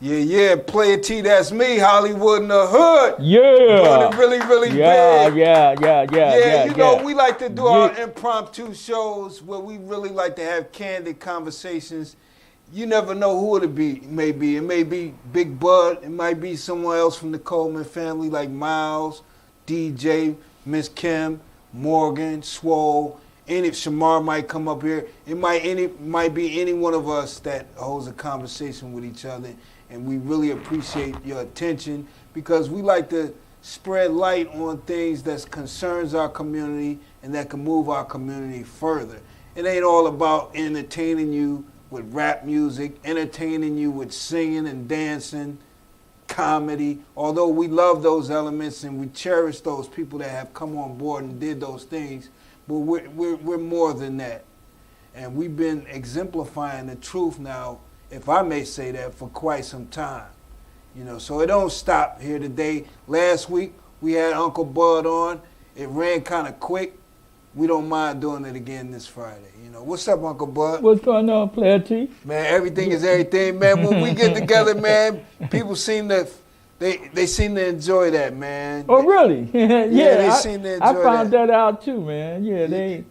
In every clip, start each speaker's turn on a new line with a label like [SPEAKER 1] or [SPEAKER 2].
[SPEAKER 1] Yeah, Playa T, that's me, Hollywood in the hood.
[SPEAKER 2] Yeah.
[SPEAKER 1] Really, really big.
[SPEAKER 2] Yeah,
[SPEAKER 1] you know, we like to do our impromptu shows where we really like to have candid conversations. You never know who it may be. It may be Big Bud. It might be someone else from the Coleman family like Miles, DJ, Miss Kim, Morgan, Swole. And if Shamar might come up here, it might be any one of us that holds a conversation with each other. And we really appreciate your attention because we like to spread light on things that concerns our community and that can move our community further. It ain't all about entertaining you with rap music, entertaining you with singing and dancing, comedy, although we love those elements and we cherish those people that have come on board and did those things, but we're more than that. And we've been exemplifying the truth now, if I may say that, for quite some time. You know, so it don't stop here today. Last week, we had Uncle Bud on. It ran kind of quick. We don't mind doing it again this Friday. You know, what's up, Uncle Bud?
[SPEAKER 2] What's going on, Playa T?
[SPEAKER 1] Man, everything is everything, man. When we get together, man, people seem to they seem to enjoy that, man.
[SPEAKER 2] Oh, really?
[SPEAKER 1] Yeah, they seem to enjoy
[SPEAKER 2] I found that out too, man. Yeah, they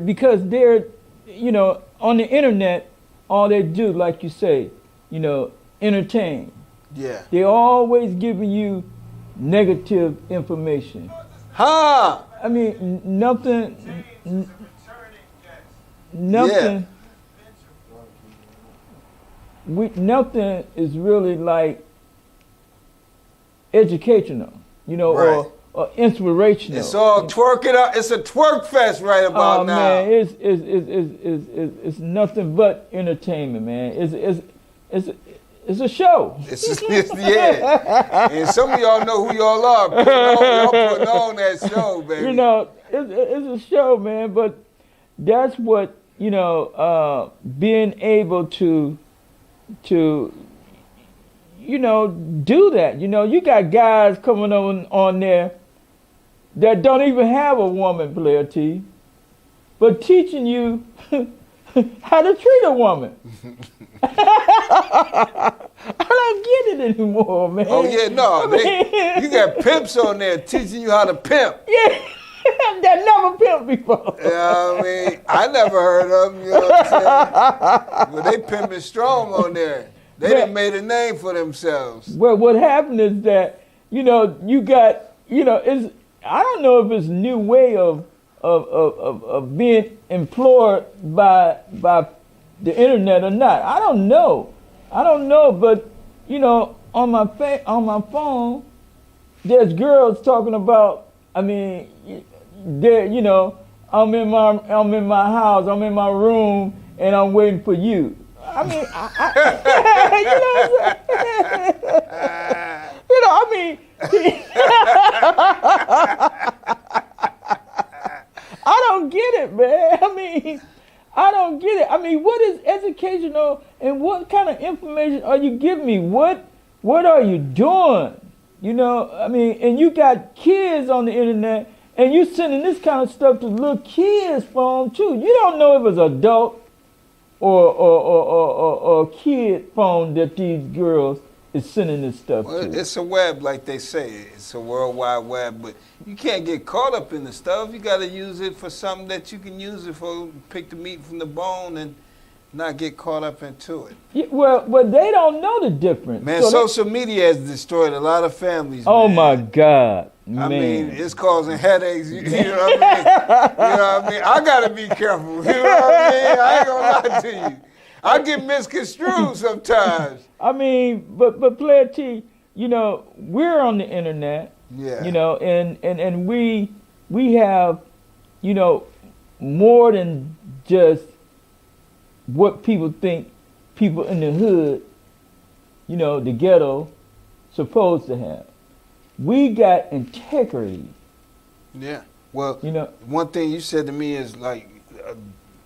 [SPEAKER 2] because they're, you know, on the internet, all they do, like you say, you know, entertain.
[SPEAKER 1] Yeah.
[SPEAKER 2] They're always giving you negative information.
[SPEAKER 1] Huh?
[SPEAKER 2] I mean, nothing. Nothing is really like educational, you know,
[SPEAKER 1] right.
[SPEAKER 2] or inspirational.
[SPEAKER 1] It's all twerking up. It's a twerk fest right about now.
[SPEAKER 2] Man, it's nothing but entertainment, man. It's a show.
[SPEAKER 1] Yeah. And some of y'all know who y'all are. Y'all putting on that show, baby.
[SPEAKER 2] You know, it's a show, man. But that's what, you know, being able to, you know, do that. You know, you got guys coming on there that don't even have a woman, Playa T, but teaching you how to treat a woman. I don't get it anymore, man.
[SPEAKER 1] Oh, yeah, no. You got pimps on there teaching you how to pimp.
[SPEAKER 2] Yeah, that never pimped before.
[SPEAKER 1] You know what I mean? I never heard of them, you know what I'm saying? But they pimping strong on there. They done made a name for themselves.
[SPEAKER 2] Well, what happened is that, you know, you got, you know, I don't know if it's a new way of being employed by the internet or not. I don't know, but you know, on my phone, there's girls talking about. I mean, you know, I'm in my house, I'm in my room, and I'm waiting for you. I mean, you know, I mean. I don't get it, man. I mean, I don't get it. I mean, what is educational and what kind of information are you giving me? What are you doing? You know, I mean, and you got kids on the internet and you sending this kind of stuff to little kids' phone too. You don't know if it's adult or kid phone that these girls is sending this stuff to.
[SPEAKER 1] It's a web, like they say. It's a world wide web, but you can't get caught up in the stuff. You got to use it for something that you can use it for. Pick the meat from the bone and not get caught up into it.
[SPEAKER 2] Yeah, well, they don't know the difference.
[SPEAKER 1] Man, so social media has destroyed a lot of families.
[SPEAKER 2] Oh,
[SPEAKER 1] man.
[SPEAKER 2] my God.
[SPEAKER 1] I mean, it's causing headaches. You know what I mean? You know what I mean? I got to be careful. You know what I mean? I ain't going to lie to you. I get misconstrued sometimes.
[SPEAKER 2] I mean, but Playa T, you know, we're on the internet.
[SPEAKER 1] Yeah.
[SPEAKER 2] You know, and we have, you know, more than just what people think people in the hood, you know, the ghetto, supposed to have. We got integrity.
[SPEAKER 1] Yeah. Well,
[SPEAKER 2] you know,
[SPEAKER 1] one thing you said to me is like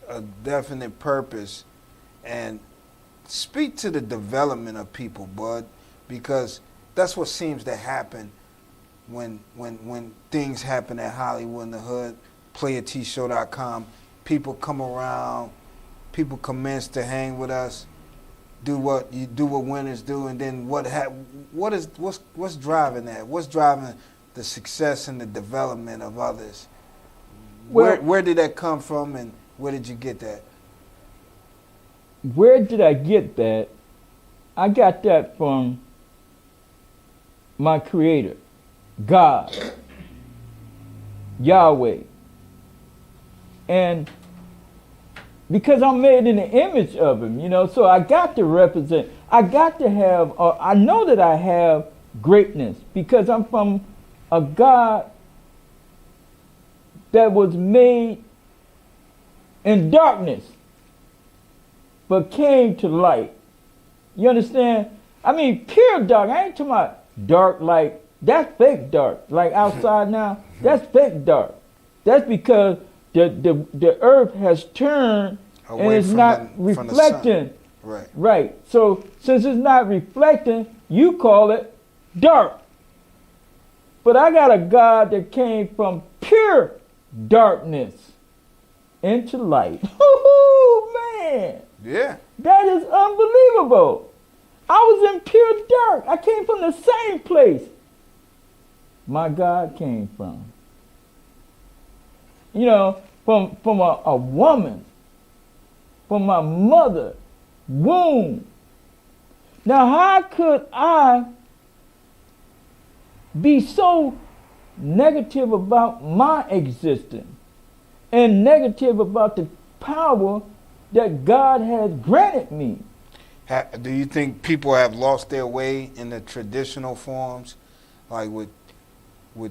[SPEAKER 1] a definite purpose. And speak to the development of people, Bud, because that's what seems to happen when things happen at Hollywood in the Hood, PlayaTshow.com. People come around, people commence to hang with us, do what winners do, and then what's driving that? What's driving the success and the development of others?
[SPEAKER 2] Well,
[SPEAKER 1] Where did that come from, and where did you get that?
[SPEAKER 2] Where did I get that? I got that from my Creator, God, Yahweh. And because I'm made in the image of Him, so I got to represent. I got to have, I know that I have greatness because I'm from a God that was made in darkness but came to light. You understand? I mean, pure dark. I ain't talking about dark like, that's fake dark. Like outside now, that's fake dark. That's because the earth has turned away and it's not reflecting.
[SPEAKER 1] Right.
[SPEAKER 2] Right. So since it's not reflecting, you call it dark. But I got a God that came from pure darkness into light. Oh man.
[SPEAKER 1] Yeah.
[SPEAKER 2] That is unbelievable. I was in pure dark. I came from the same place my God came from. From a woman, from my mother womb. Now how could I be so negative about my existence and negative about the power that God has granted me?
[SPEAKER 1] Do you think people have lost their way in the traditional forms, like with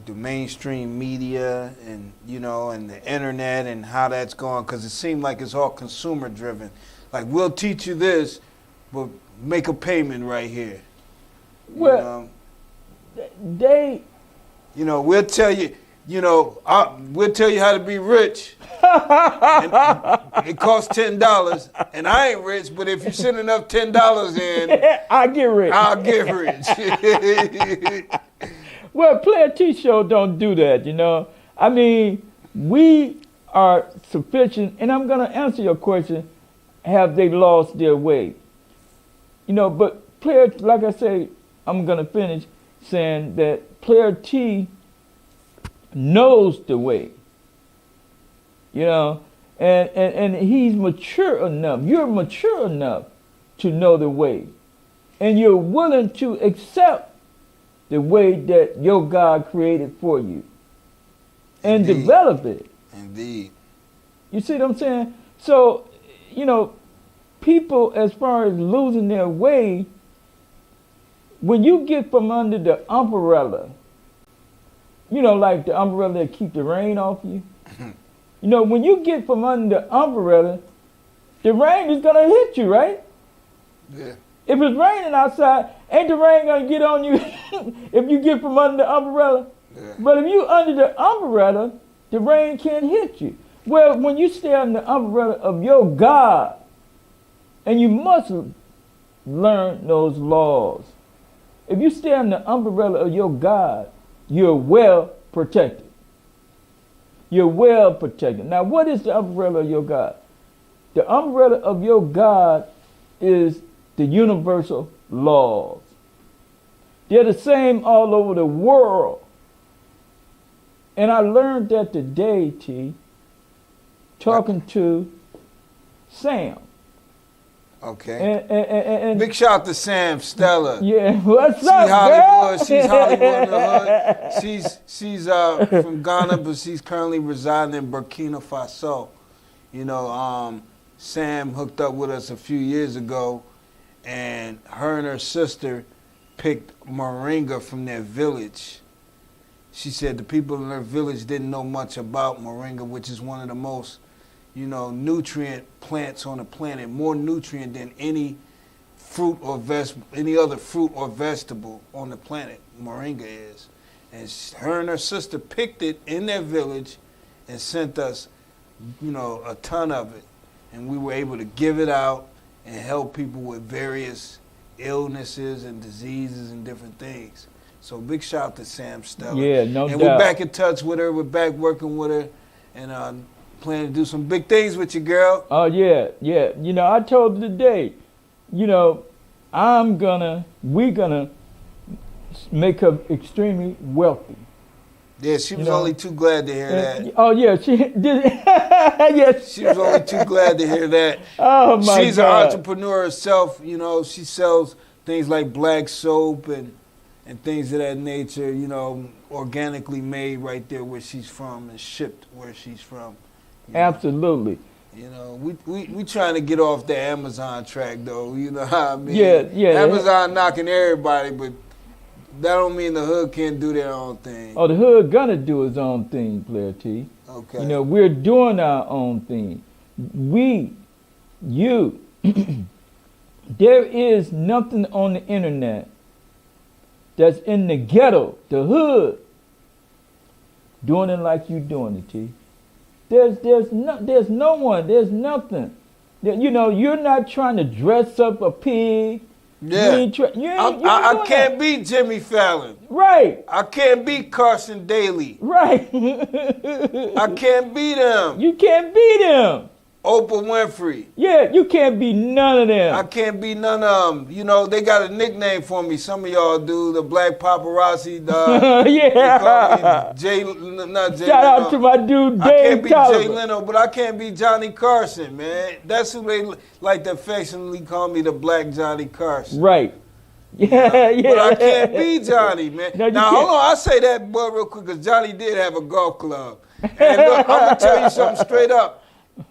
[SPEAKER 1] the mainstream media and and the internet and how that's going? Because it seems like it's all consumer driven. Like, we'll teach you this, but make a payment right here.
[SPEAKER 2] Well, they.
[SPEAKER 1] We'll tell you. We'll tell you how to be rich. And it costs $10, and I ain't rich, but if you send enough $10 in,
[SPEAKER 2] I get rich.
[SPEAKER 1] I'll get rich.
[SPEAKER 2] Well, Playa T show don't do that, I mean, we are sufficient, and I'm going to answer your question, have they lost their way? But Playa, like I say, I'm going to finish saying that Playa T knows the way, and he's mature enough. You're mature enough to know the way, and you're willing to accept the way that your God created for you and
[SPEAKER 1] Indeed.
[SPEAKER 2] Develop it.
[SPEAKER 1] Indeed.
[SPEAKER 2] You see what I'm saying? So, people, as far as losing their way, when you get from under the umbrella, like the umbrella that keep the rain off you, when you get from under the umbrella, the rain is going to hit you, right?
[SPEAKER 1] Yeah.
[SPEAKER 2] If it's raining outside, ain't the rain going to get on you if you get from under the umbrella?
[SPEAKER 1] Yeah.
[SPEAKER 2] But if you under the umbrella, the rain can't hit you. Well, when you stay under the umbrella of your God, and you must learn those laws. If you stay under the umbrella of your God, you're well protected. You're well protected. Now, what is the umbrella of your God? The umbrella of your God is the universal laws. They're the same all over the world. And I learned that today, T, talking to Sam.
[SPEAKER 1] Okay.
[SPEAKER 2] And
[SPEAKER 1] big shout out to Sam, Stella.
[SPEAKER 2] Yeah, what's
[SPEAKER 1] She's
[SPEAKER 2] up,
[SPEAKER 1] Hollywood.
[SPEAKER 2] girl?
[SPEAKER 1] She's Hollywood in the hood. She's from Ghana, but she's currently residing in Burkina Faso. Sam hooked up with us a few years ago, and her and her sister picked moringa from their village. She said the people in her village didn't know much about moringa, which is one of the most, nutrient plants on the planet, more nutrient than any other fruit or vegetable on the planet. Moringa is. And her and her sister picked it in their village and sent us, a ton of it. And we were able to give it out and help people with various illnesses and diseases and different things. So big shout out to Sam Stella.
[SPEAKER 2] Yeah, no
[SPEAKER 1] and
[SPEAKER 2] doubt.
[SPEAKER 1] we're back in touch with her. We're back working with her, and planning to do some big things with you, girl.
[SPEAKER 2] Oh, yeah. I told her today, you know, we're gonna make her extremely wealthy.
[SPEAKER 1] Yeah, she was
[SPEAKER 2] You know?
[SPEAKER 1] only too glad to hear that.
[SPEAKER 2] Oh yeah, she did. Yes.
[SPEAKER 1] She was only too glad to hear that.
[SPEAKER 2] Oh my
[SPEAKER 1] She's an
[SPEAKER 2] God.
[SPEAKER 1] entrepreneur herself. You know, she sells things like black soap and things of that nature. You know, organically made right there where she's from and shipped where she's from. You know?
[SPEAKER 2] Absolutely.
[SPEAKER 1] You know, we trying to get off the Amazon track though. You know how I mean?
[SPEAKER 2] Yeah, yeah.
[SPEAKER 1] Amazon knocking everybody, but that don't mean the hood can't do their own thing.
[SPEAKER 2] Oh, the hood gonna do his own thing, Playa T.
[SPEAKER 1] Okay.
[SPEAKER 2] You know, we're doing our own thing. There is nothing on the internet that's in the ghetto, the hood, doing it like you doing it, T. There's no one, there's nothing. You know, you're not trying to dress up a pig.
[SPEAKER 1] Yeah. I can't
[SPEAKER 2] that.
[SPEAKER 1] beat Jimmy Fallon.
[SPEAKER 2] Right.
[SPEAKER 1] I can't beat Carson Daly.
[SPEAKER 2] Right.
[SPEAKER 1] I can't beat him.
[SPEAKER 2] You can't beat him.
[SPEAKER 1] Oprah Winfrey.
[SPEAKER 2] Yeah, you can't beat none of them.
[SPEAKER 1] I can't beat none of them. You know, they got a nickname for me. Some of y'all do. The Black Paparazzi.
[SPEAKER 2] Yeah.
[SPEAKER 1] Not Jay
[SPEAKER 2] Shout
[SPEAKER 1] Leno.
[SPEAKER 2] out to my dude, Dave
[SPEAKER 1] I can't beat
[SPEAKER 2] Tolliver.
[SPEAKER 1] Jay Leno, but I can't beat Johnny Carson, man. That's who they like to affectionately call me, the Black Johnny Carson.
[SPEAKER 2] Right. Yeah, yeah.
[SPEAKER 1] But I can't beat Johnny, man.
[SPEAKER 2] No,
[SPEAKER 1] now, hold on. I say that, boy, real quick, because Johnny did have a golf club. And look, I'm going to tell you something straight up.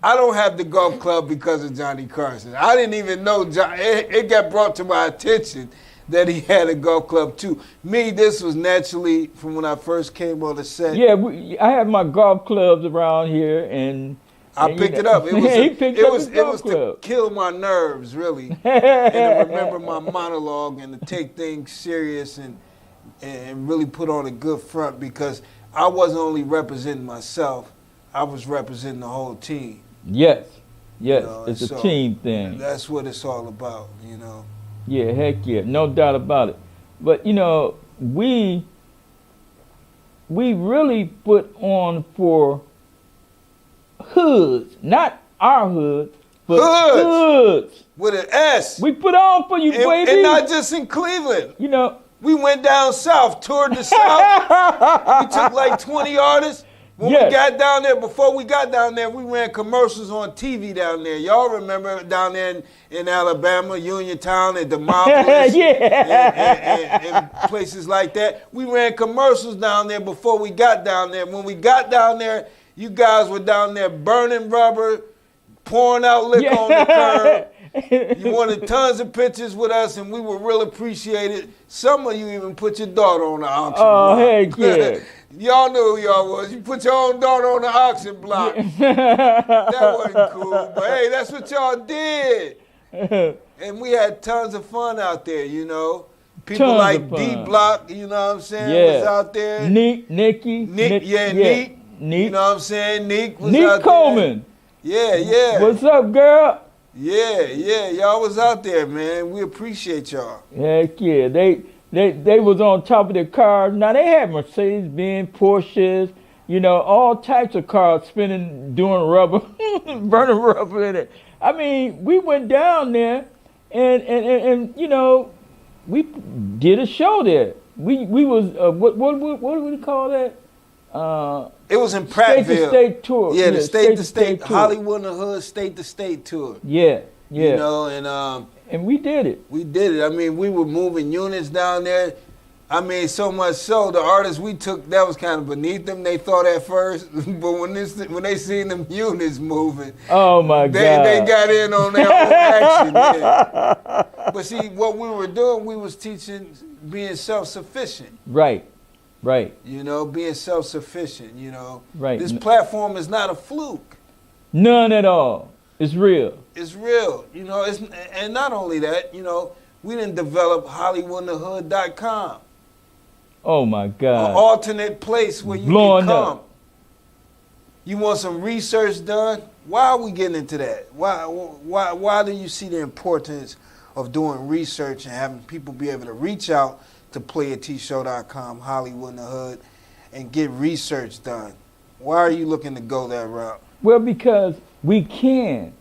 [SPEAKER 1] I don't have the golf club because of Johnny Carson. I didn't even know Johnny. It got brought to my attention that he had a golf club, too. Me, this was naturally from when I first came on the set.
[SPEAKER 2] Yeah, I have my golf clubs around here, and
[SPEAKER 1] I picked it up. It was to
[SPEAKER 2] club.
[SPEAKER 1] kill my nerves, really, and to remember my monologue and to take things serious and really put on a good front because I wasn't only representing myself, I was representing the whole team.
[SPEAKER 2] Yes, yes,
[SPEAKER 1] You know,
[SPEAKER 2] it's a
[SPEAKER 1] so
[SPEAKER 2] team thing.
[SPEAKER 1] That's what it's all about, you know.
[SPEAKER 2] Yeah, heck yeah, no doubt about it. But you know, we really put on for hoods, not our hood, but hoods.
[SPEAKER 1] With an S.
[SPEAKER 2] We put on for you, baby.
[SPEAKER 1] And not just in Cleveland.
[SPEAKER 2] You know,
[SPEAKER 1] we went down south, toured the south. We took like 20 artists. When we got down there, before we got down there, we ran commercials on TV down there. Y'all remember down there in Alabama, Uniontown, and Demopolis, and places like that. We ran commercials down there before we got down there. When we got down there, you guys were down there burning rubber, pouring out liquor on the curb. You wanted tons of pictures with us, and we were real appreciated. Some of you even put your daughter on the auction block.
[SPEAKER 2] Heck yeah.
[SPEAKER 1] Y'all knew who y'all was. You put your own daughter on the auction block. That wasn't cool, but hey, that's what y'all did. And we had tons of fun out there, you know. People
[SPEAKER 2] tons
[SPEAKER 1] like D-Block, you know what I'm saying, was out there.
[SPEAKER 2] Nicky.
[SPEAKER 1] Neek. You know what I'm saying? Neek was out
[SPEAKER 2] Coleman.
[SPEAKER 1] there. Yeah.
[SPEAKER 2] What's up, girl?
[SPEAKER 1] Yeah. Y'all was out there, man. We appreciate y'all.
[SPEAKER 2] Heck yeah. They was on top of their cars. Now they had Mercedes-Benz, Porsches, you know, all types of cars spinning, doing rubber, burning rubber in it. I mean, we went down there and you know, we did a show there. We was what do we call that?
[SPEAKER 1] It was in Prattville.
[SPEAKER 2] State-to-state tour.
[SPEAKER 1] Yeah, the state-to-state
[SPEAKER 2] tour.
[SPEAKER 1] Hollywood in the Hood state-to-state tour.
[SPEAKER 2] Yeah.
[SPEAKER 1] You know,
[SPEAKER 2] and we did it.
[SPEAKER 1] We did it. I mean, we were moving units down there. I mean, so much so the artists we took, that was kind of beneath them. They thought at first, but when they seen them units moving,
[SPEAKER 2] oh my God,
[SPEAKER 1] they got in on their own action. Yeah. But see, what we were doing, we was teaching being self-sufficient.
[SPEAKER 2] Right.
[SPEAKER 1] You know, being self-sufficient. You know,
[SPEAKER 2] right.
[SPEAKER 1] This platform is not a fluke.
[SPEAKER 2] None at all. It's real.
[SPEAKER 1] It's real. You know, and not only that, you know, we didn't develop HollywoodInTheHood.com.
[SPEAKER 2] Oh my God.
[SPEAKER 1] An alternate place where you can come. You want some research done? Why are we getting into that? Why do you see the importance of doing research and having people be able to reach out to PlayaTshow.com, Hollywood in the Hood, and get research done? Why are you looking to go that route?
[SPEAKER 2] Well, because we can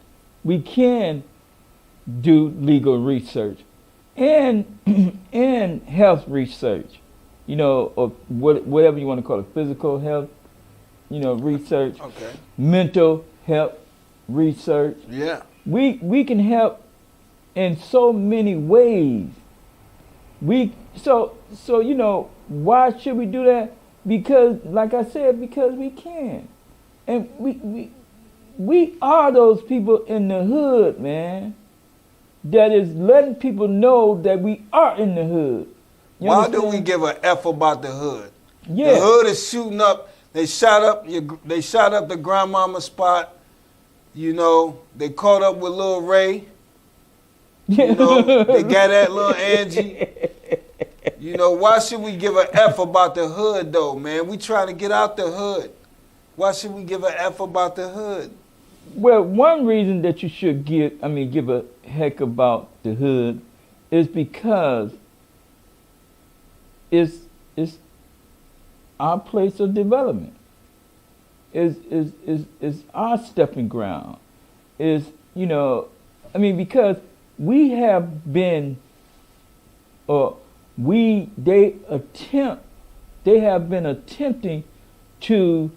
[SPEAKER 2] do legal research and and health research, or whatever you want to call it, physical health, research,
[SPEAKER 1] Okay.
[SPEAKER 2] mental health research.
[SPEAKER 1] Yeah.
[SPEAKER 2] We can help in so many ways. Why should we do that? Because, like I said, because we can, and we are those people in the hood, man, that is letting people know that we are in the hood.
[SPEAKER 1] Why do we give a F about the hood?
[SPEAKER 2] Yeah.
[SPEAKER 1] The hood is shooting up. They shot up the grandmama spot. They caught up with Lil Ray. They got that little Angie. Why should we give a F about the hood though, man? We trying to get out the hood. Why should we give a F about the hood?
[SPEAKER 2] Well, one reason that you should give a heck about the hood is because it's our place of development. Is our stepping ground. Because we have been they have been attempting to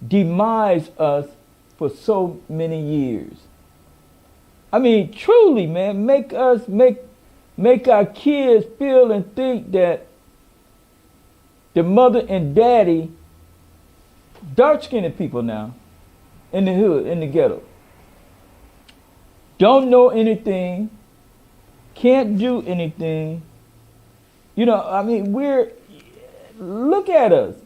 [SPEAKER 2] demise us for so many years. Truly, man, make our kids feel and think that the mother and daddy, dark-skinned people now, in the hood, in the ghetto, don't know anything, can't do anything. Look at us.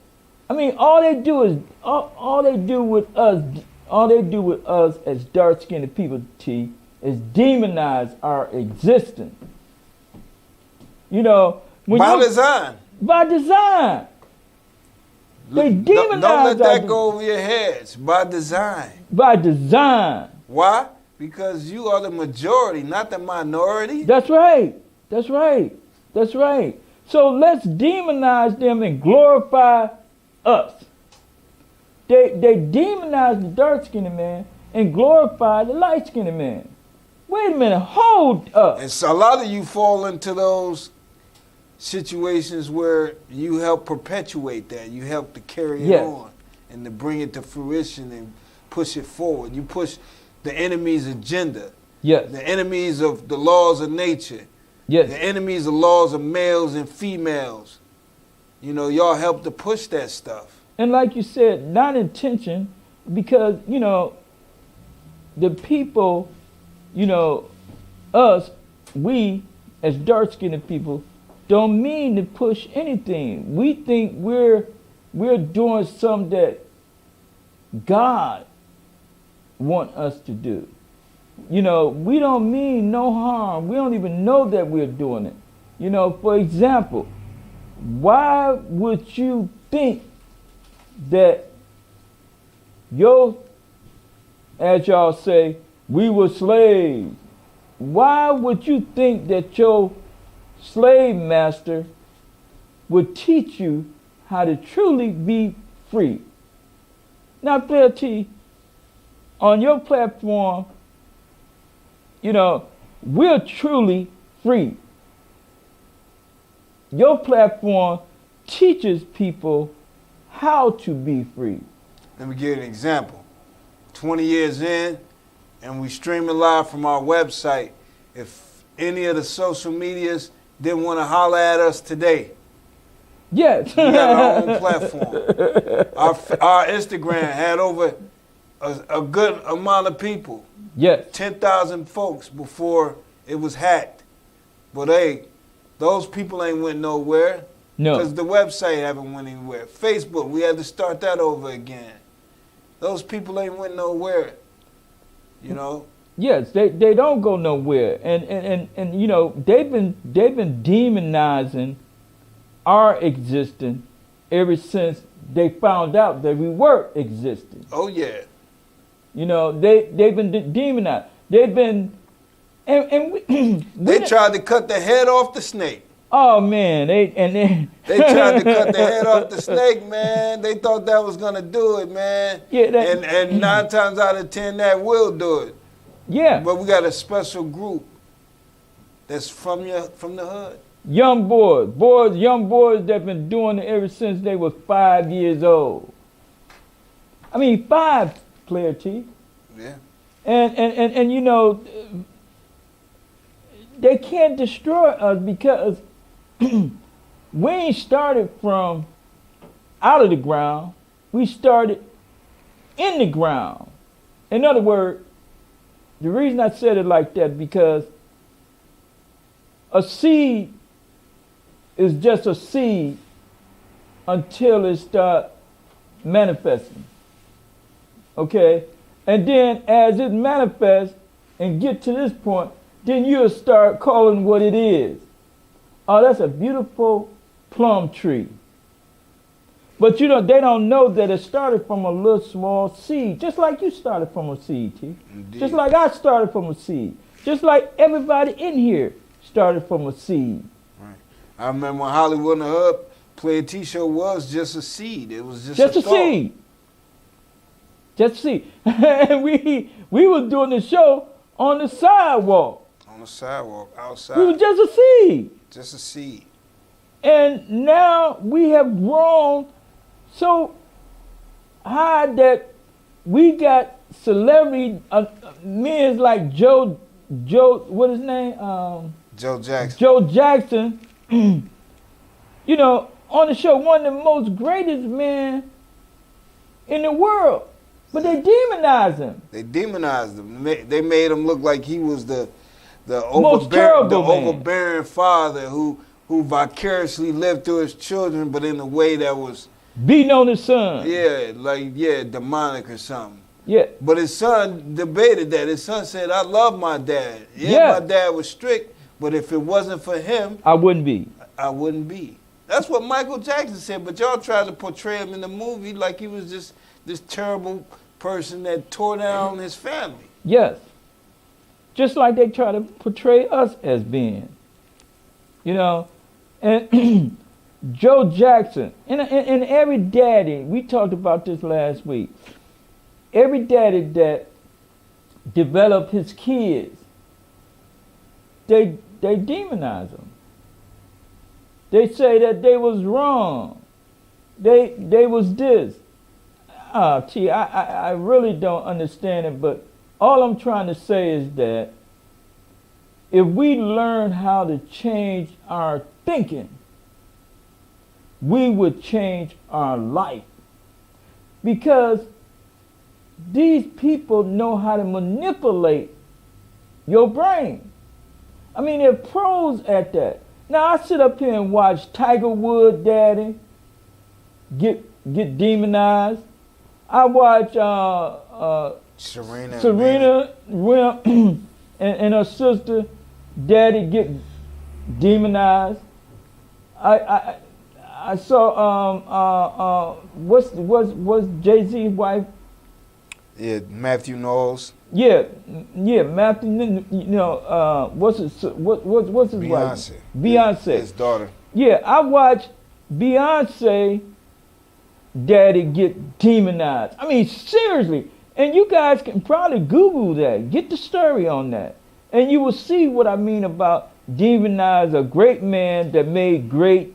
[SPEAKER 2] All they do with us as dark-skinned people, T, is demonize our existence.
[SPEAKER 1] By design.
[SPEAKER 2] By design. They demonize.
[SPEAKER 1] Don't let that go over your heads. By design.
[SPEAKER 2] By design.
[SPEAKER 1] Why? Because you are the majority, not the minority.
[SPEAKER 2] That's right. That's right. That's right. So let's demonize them and glorify us. They demonize the dark-skinned man and glorify the light-skinned man. Wait a minute, hold up.
[SPEAKER 1] And so a lot of you fall into those situations where you help perpetuate that. You help to carry it on and to bring it to fruition and push it forward. You push the enemy's agenda.
[SPEAKER 2] Yes.
[SPEAKER 1] The enemies of the laws of nature.
[SPEAKER 2] Yes.
[SPEAKER 1] The enemies of laws of males and females. Y'all help to push that stuff.
[SPEAKER 2] And like you said, not intention, because, the people, us, we as dark-skinned people, don't mean to push anything. We think we're doing something that God want us to do. We don't mean no harm. We don't even know that we're doing it. For example, why would you think that as y'all say, we were slaves? Why would you think that your slave master would teach you how to truly be free? Now, Playa T, on your platform, we're truly free. Your platform teaches people how to be free.
[SPEAKER 1] Let me give you an example. 20 years in, and we streaming live from our website. If any of the social medias didn't want to holler at us today,
[SPEAKER 2] yes,
[SPEAKER 1] we got our own platform. Our Instagram had over a good amount of people.
[SPEAKER 2] Yes.
[SPEAKER 1] 10,000 folks before it was hacked. But hey, those people ain't went nowhere.
[SPEAKER 2] No.
[SPEAKER 1] Because the website haven't went anywhere. Facebook, we had to start that over again. Those people ain't went nowhere.
[SPEAKER 2] Yes, they don't go nowhere. And they've been demonizing our existence ever since they found out that we were existing.
[SPEAKER 1] Oh yeah.
[SPEAKER 2] They've been demonized. They've been
[SPEAKER 1] they tried to cut the head off the snake.
[SPEAKER 2] Oh man, they
[SPEAKER 1] tried to cut the head off the snake, man. They thought that was gonna do it, man.
[SPEAKER 2] Yeah,
[SPEAKER 1] and 9 times out of 10 that will do it.
[SPEAKER 2] Yeah.
[SPEAKER 1] But we got a special group that's from the hood.
[SPEAKER 2] Young boys that been doing it ever since they was 5 years old. I mean, 5, Playa T.
[SPEAKER 1] Yeah.
[SPEAKER 2] And you know, they can't destroy us because we ain't started from out of the ground. We started in the ground. In other words, the reason I said it like that because a seed is just a seed until it starts manifesting. Okay? And then as it manifests and get to this point, then you'll start calling what it is. Oh, that's a beautiful plum tree. But you know, they don't know that it started from a little small seed, just like you started from a seed, T.
[SPEAKER 1] Indeed.
[SPEAKER 2] Just like I started from a seed. Just like everybody in here started from a seed.
[SPEAKER 1] Right. I remember when Hollywood in the Hood, Playa T show was just a seed. It was just
[SPEAKER 2] a seed. Just a seed. And we was doing the show on the sidewalk.
[SPEAKER 1] On the sidewalk, outside.
[SPEAKER 2] We was just a seed.
[SPEAKER 1] Just a seed.
[SPEAKER 2] And now we have grown so high that we got celebrity men like Joe, what his name?
[SPEAKER 1] Joe Jackson.
[SPEAKER 2] Joe Jackson. You know, on the show, one of the most greatest men in the world. But they demonized him.
[SPEAKER 1] They demonized him. They made him look like he was the
[SPEAKER 2] most terrible man.
[SPEAKER 1] overbearing father who vicariously lived through his children, but in a way that was
[SPEAKER 2] beating on his son.
[SPEAKER 1] Yeah, demonic or something.
[SPEAKER 2] Yeah.
[SPEAKER 1] But his son debated that. His son said, I love my dad. Yeah, my dad was strict, but if it wasn't for him,
[SPEAKER 2] I wouldn't be.
[SPEAKER 1] I wouldn't be. That's what Michael Jackson said, but y'all tried to portray him in the movie like he was just this terrible person that tore down his family.
[SPEAKER 2] Yes. Just like they try to portray us as being. You know, and Joe Jackson, and every daddy, we talked about this last week, every daddy that developed his kids, they demonize them. They say that they was wrong. They was this. I really don't understand it, but all I'm trying to say is that if we learn how to change our thinking, we would change our life. Because these people know how to manipulate your brain. I mean, they're pros at that. Now, I sit up here and watch Tiger Woods' daddy get demonized. I watch Serena and her sister, daddy get demonized. I saw what's Jay-Z's wife?
[SPEAKER 1] Yeah, Matthew Knowles.
[SPEAKER 2] Yeah, Matthew. You know, what's his
[SPEAKER 1] Beyonce.
[SPEAKER 2] wife? Beyonce.
[SPEAKER 1] His daughter.
[SPEAKER 2] Yeah, I watched Beyonce daddy get demonized. I mean, seriously. And you guys can probably Google that. Get the story on that. And you will see what I mean about demonize a great man that made great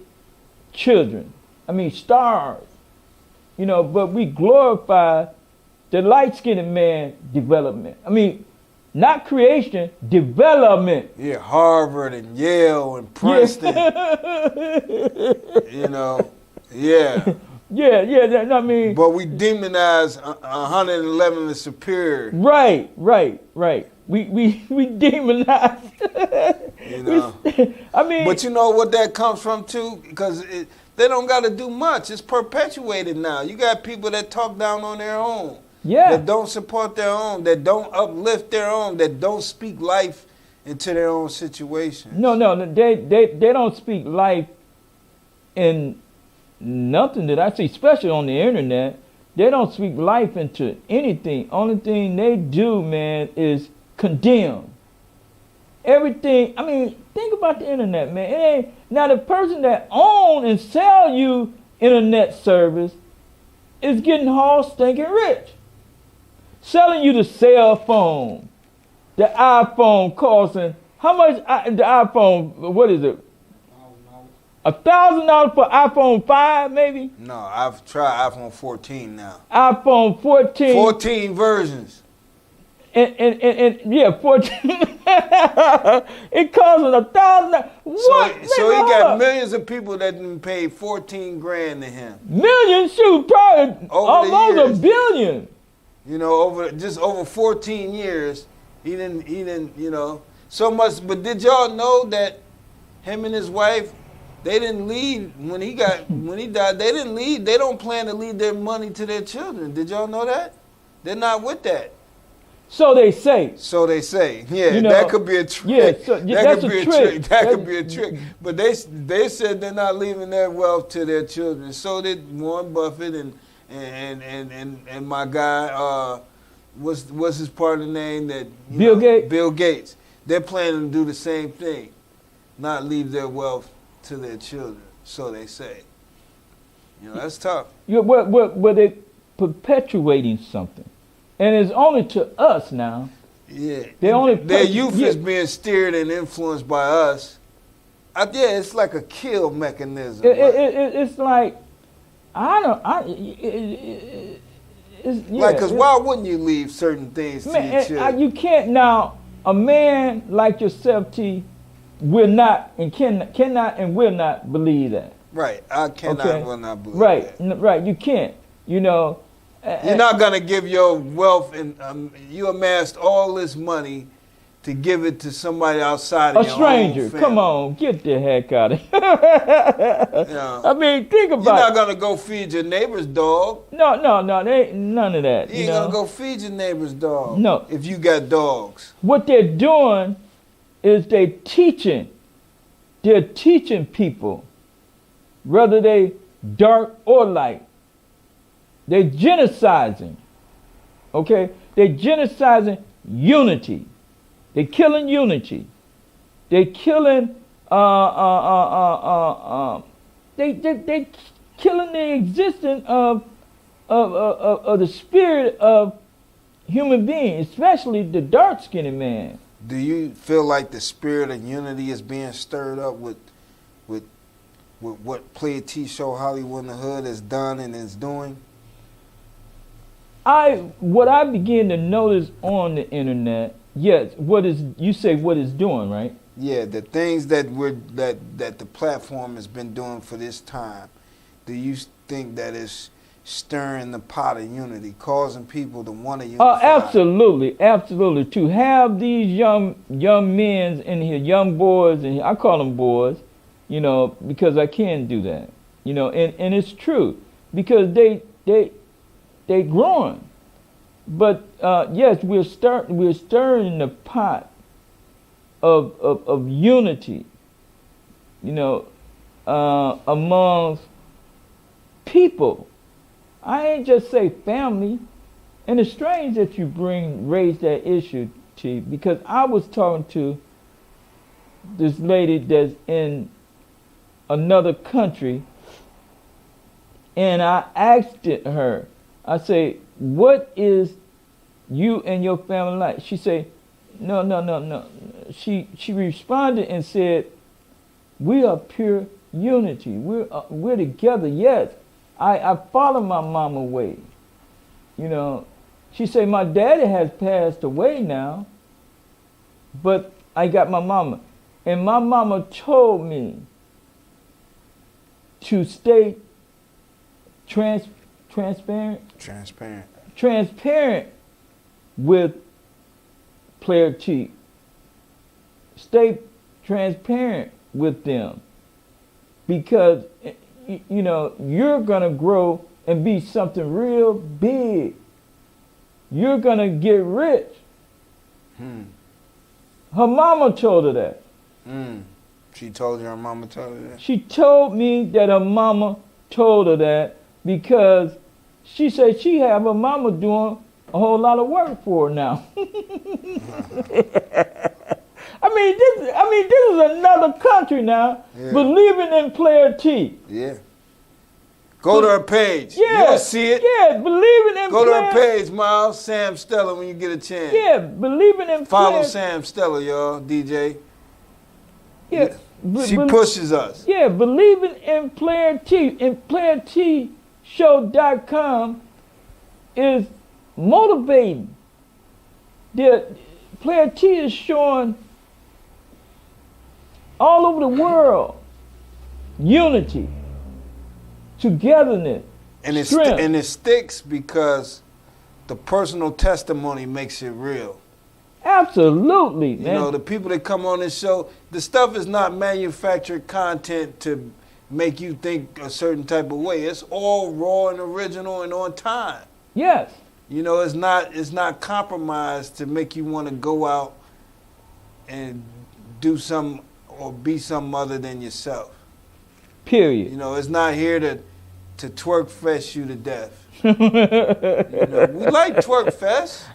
[SPEAKER 2] children. I mean, stars. You know, but we glorify the light-skinned man development. I mean, not creation, development.
[SPEAKER 1] Yeah, Harvard and Yale and Princeton.
[SPEAKER 2] Yeah.
[SPEAKER 1] You know, yeah.
[SPEAKER 2] Yeah, I mean.
[SPEAKER 1] But we demonize 111 the superior.
[SPEAKER 2] Right. We demonize.
[SPEAKER 1] You know.
[SPEAKER 2] I mean.
[SPEAKER 1] But you know what that comes from too? Because they don't got to do much. It's perpetuated now. You got people that talk down on their own.
[SPEAKER 2] Yeah.
[SPEAKER 1] That don't support their own, that don't uplift their own, that don't speak life into their own situation.
[SPEAKER 2] No, they don't speak life in nothing that I see, especially on the internet. They don't speak life into anything. Only thing they do, man, is condemn. Everything, I mean, think about the internet, man. Now the person that own and sell you internet service is getting all stinking rich. Selling you the cell phone, the iPhone costing How much the iPhone? What is it? $1,000 for iPhone 5, maybe?
[SPEAKER 1] No, I've tried iPhone 14 now.
[SPEAKER 2] iPhone 14.
[SPEAKER 1] 14 versions.
[SPEAKER 2] And yeah, 14. It costs $1,000. What?
[SPEAKER 1] So he got millions of people that done paid 14 grand to him.
[SPEAKER 2] Millions, shoot, probably almost $1 billion.
[SPEAKER 1] You know, over 14 years, he didn't, you know, so much. But did y'all know that him and his wife, they didn't leave when he died? They didn't leave. They don't plan to leave their money to their children. Did y'all know that? They're not with that.
[SPEAKER 2] So they say.
[SPEAKER 1] So they say. Yeah,
[SPEAKER 2] you know,
[SPEAKER 1] that could be a trick.
[SPEAKER 2] Yeah, so,
[SPEAKER 1] that could be a trick. That could be a trick. But they said they're not leaving their wealth to their children. So did Warren Buffett and my guy. What's his partner name?
[SPEAKER 2] Gates.
[SPEAKER 1] Bill Gates. They're planning to do the same thing, not leave their wealth to their children. So they say. You know, that's tough.
[SPEAKER 2] Yeah, but they're perpetuating something. And it's only to us now.
[SPEAKER 1] Yeah.
[SPEAKER 2] Their
[SPEAKER 1] youth is being steered and influenced by us. Yeah, it's like a kill mechanism.
[SPEAKER 2] It's like,
[SPEAKER 1] because why wouldn't you leave certain things to your children?
[SPEAKER 2] You can't now. A man like yourself, T, will not and cannot and will not believe that.
[SPEAKER 1] Right. I cannot and will not believe that.
[SPEAKER 2] Right. You can't. You know.
[SPEAKER 1] You're not going to give your wealth, and you amassed all this money to give it to somebody outside of your
[SPEAKER 2] stranger.
[SPEAKER 1] Own family.
[SPEAKER 2] Come on, get the heck out of here.
[SPEAKER 1] Yeah.
[SPEAKER 2] I mean, think about it.
[SPEAKER 1] You're not going to go feed your neighbor's dog.
[SPEAKER 2] No, there ain't none of that.
[SPEAKER 1] You ain't going to go feed your neighbor's dog.
[SPEAKER 2] No.
[SPEAKER 1] If you got dogs.
[SPEAKER 2] What they're doing is they're teaching people, whether they dark or light. They're genociding, okay? They're genociding unity. They're killing unity. They're killing, they killing the existence of the spirit of human beings, especially the dark-skinned man.
[SPEAKER 1] Do you feel like the spirit of unity is being stirred up with what Playa T show Hollywood in the Hood has done and is doing?
[SPEAKER 2] What I begin to notice on the internet, yes, what it's doing, right?
[SPEAKER 1] Yeah, the things that the platform has been doing for this time. Do you think that it's stirring the pot of unity, causing people to want to unify?
[SPEAKER 2] Absolutely. To have these young men in here, young boys, and I call them boys, you know, because I can do that, you know, and it's true because they growing, but yes, we're stirring the pot of unity, you know, amongst people. I ain't just say family, and it's strange that you raise that issue, T, because I was talking to this lady that's in another country, and I asked her. I say, what is you and your family like? She say, no. She responded and said, we are pure unity. We're together. Yes, I follow my mama way. You know, she say my daddy has passed away now, but I got my mama, and my mama told me to stay transparent with Playa T. Stay transparent with them, because you know you're gonna grow and be something real big. You're gonna get rich. Her mama told her that.
[SPEAKER 1] She told you her mama told her that? She
[SPEAKER 2] told me that her mama told her that because she said she have her mama doing a whole lot of work for her now. I mean, this is another country now, believing in Playa T.
[SPEAKER 1] Yeah. Go to her page.
[SPEAKER 2] Yeah.
[SPEAKER 1] You'll see it.
[SPEAKER 2] Yeah, believing in
[SPEAKER 1] Go to her page, Miles. Sam Stella, when you get a chance.
[SPEAKER 2] Yeah, believing in
[SPEAKER 1] Follow Sam Stella, y'all, DJ.
[SPEAKER 2] Yeah.
[SPEAKER 1] She pushes us.
[SPEAKER 2] Yeah, believing in Playa T and PlayaTShow.com is motivating. The Playa T is showing all over the world unity, togetherness, strength.
[SPEAKER 1] And it sticks because the personal testimony makes it real.
[SPEAKER 2] Absolutely, man.
[SPEAKER 1] You know, the people that come on this show, the stuff is not manufactured content to make you think a certain type of way. It's all raw and original and on time.
[SPEAKER 2] Yes.
[SPEAKER 1] You know, it's not compromised to make you want to go out and do something or be something other than yourself.
[SPEAKER 2] Period.
[SPEAKER 1] You know, it's not here to twerk fest you to death. You know, we like twerk fest.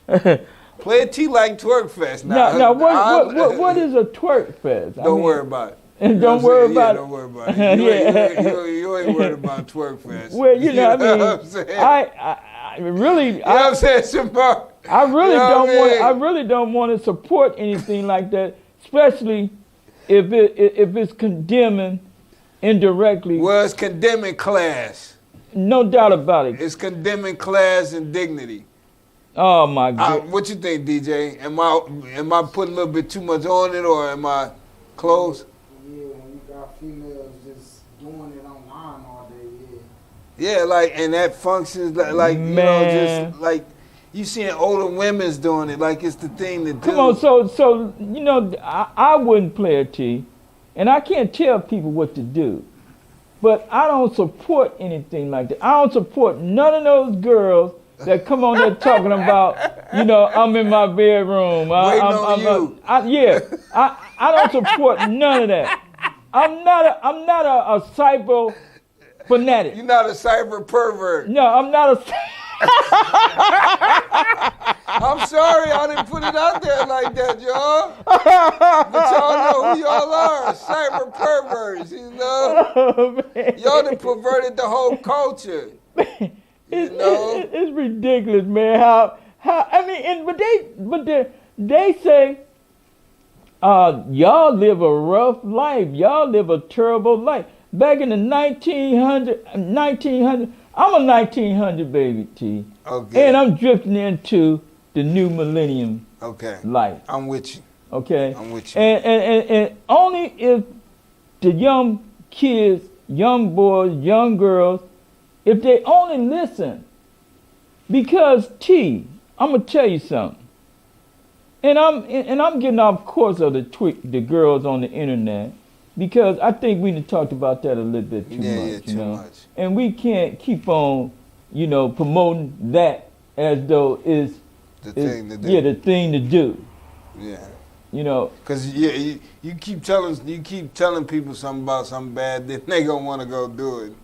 [SPEAKER 1] Playa T like twerk fest.
[SPEAKER 2] Now what is a twerk fest?
[SPEAKER 1] Don't worry about it.
[SPEAKER 2] And don't worry about it.
[SPEAKER 1] Don't worry about it. You ain't worried about twerk fest.
[SPEAKER 2] Well, you know,
[SPEAKER 1] what I'm saying?
[SPEAKER 2] I really,
[SPEAKER 1] you know what I'm saying, Shamar?
[SPEAKER 2] I really don't want to support anything like that, especially if it's condemning indirectly.
[SPEAKER 1] Well, it's condemning class.
[SPEAKER 2] No doubt about it.
[SPEAKER 1] It's condemning class and dignity.
[SPEAKER 2] Oh my God.
[SPEAKER 1] What you think, DJ? Am I putting a little bit too much on it, or am I close?
[SPEAKER 3] Yeah, when you got females just doing it online all day,
[SPEAKER 1] yeah. Yeah, and that functions like you know, just like you seeing older women's doing it, like it's the thing to do.
[SPEAKER 2] Come on, so you know, I wouldn't Playa T, and I can't tell people what to do, but I don't support anything like that. I don't support none of those girls that come on there talking about, you know, I'm in my bedroom. I don't support none of that. I'm not a cyber fanatic.
[SPEAKER 1] You're not a cyber pervert.
[SPEAKER 2] No, I'm not a.
[SPEAKER 1] I'm sorry I didn't put it out there like that, y'all. But y'all know who y'all are, cyber perverts, you know?
[SPEAKER 2] Oh,
[SPEAKER 1] y'all done perverted the whole culture.
[SPEAKER 2] It's ridiculous, man. How I mean, but they say, y'all live a rough life. Y'all live a terrible life. Back in the 1900, I'm a 1900 baby, T.
[SPEAKER 1] Okay.
[SPEAKER 2] And I'm drifting into the new millennium.
[SPEAKER 1] Okay.
[SPEAKER 2] Life.
[SPEAKER 1] I'm with you.
[SPEAKER 2] Okay.
[SPEAKER 1] I'm with you.
[SPEAKER 2] And only if the young kids, young boys, young girls, if they only listen, because I'm gonna tell you something, and I'm getting off course of the girls on the internet, because I think we done talked about that a little bit too much,
[SPEAKER 1] Yeah,
[SPEAKER 2] you know,
[SPEAKER 1] much.
[SPEAKER 2] And we can't keep on, you know, promoting that as though it's
[SPEAKER 1] the thing to do.
[SPEAKER 2] Yeah, the thing to do.
[SPEAKER 1] Yeah.
[SPEAKER 2] You know,
[SPEAKER 1] because you keep telling people something about something bad, then they gonna want to go do it.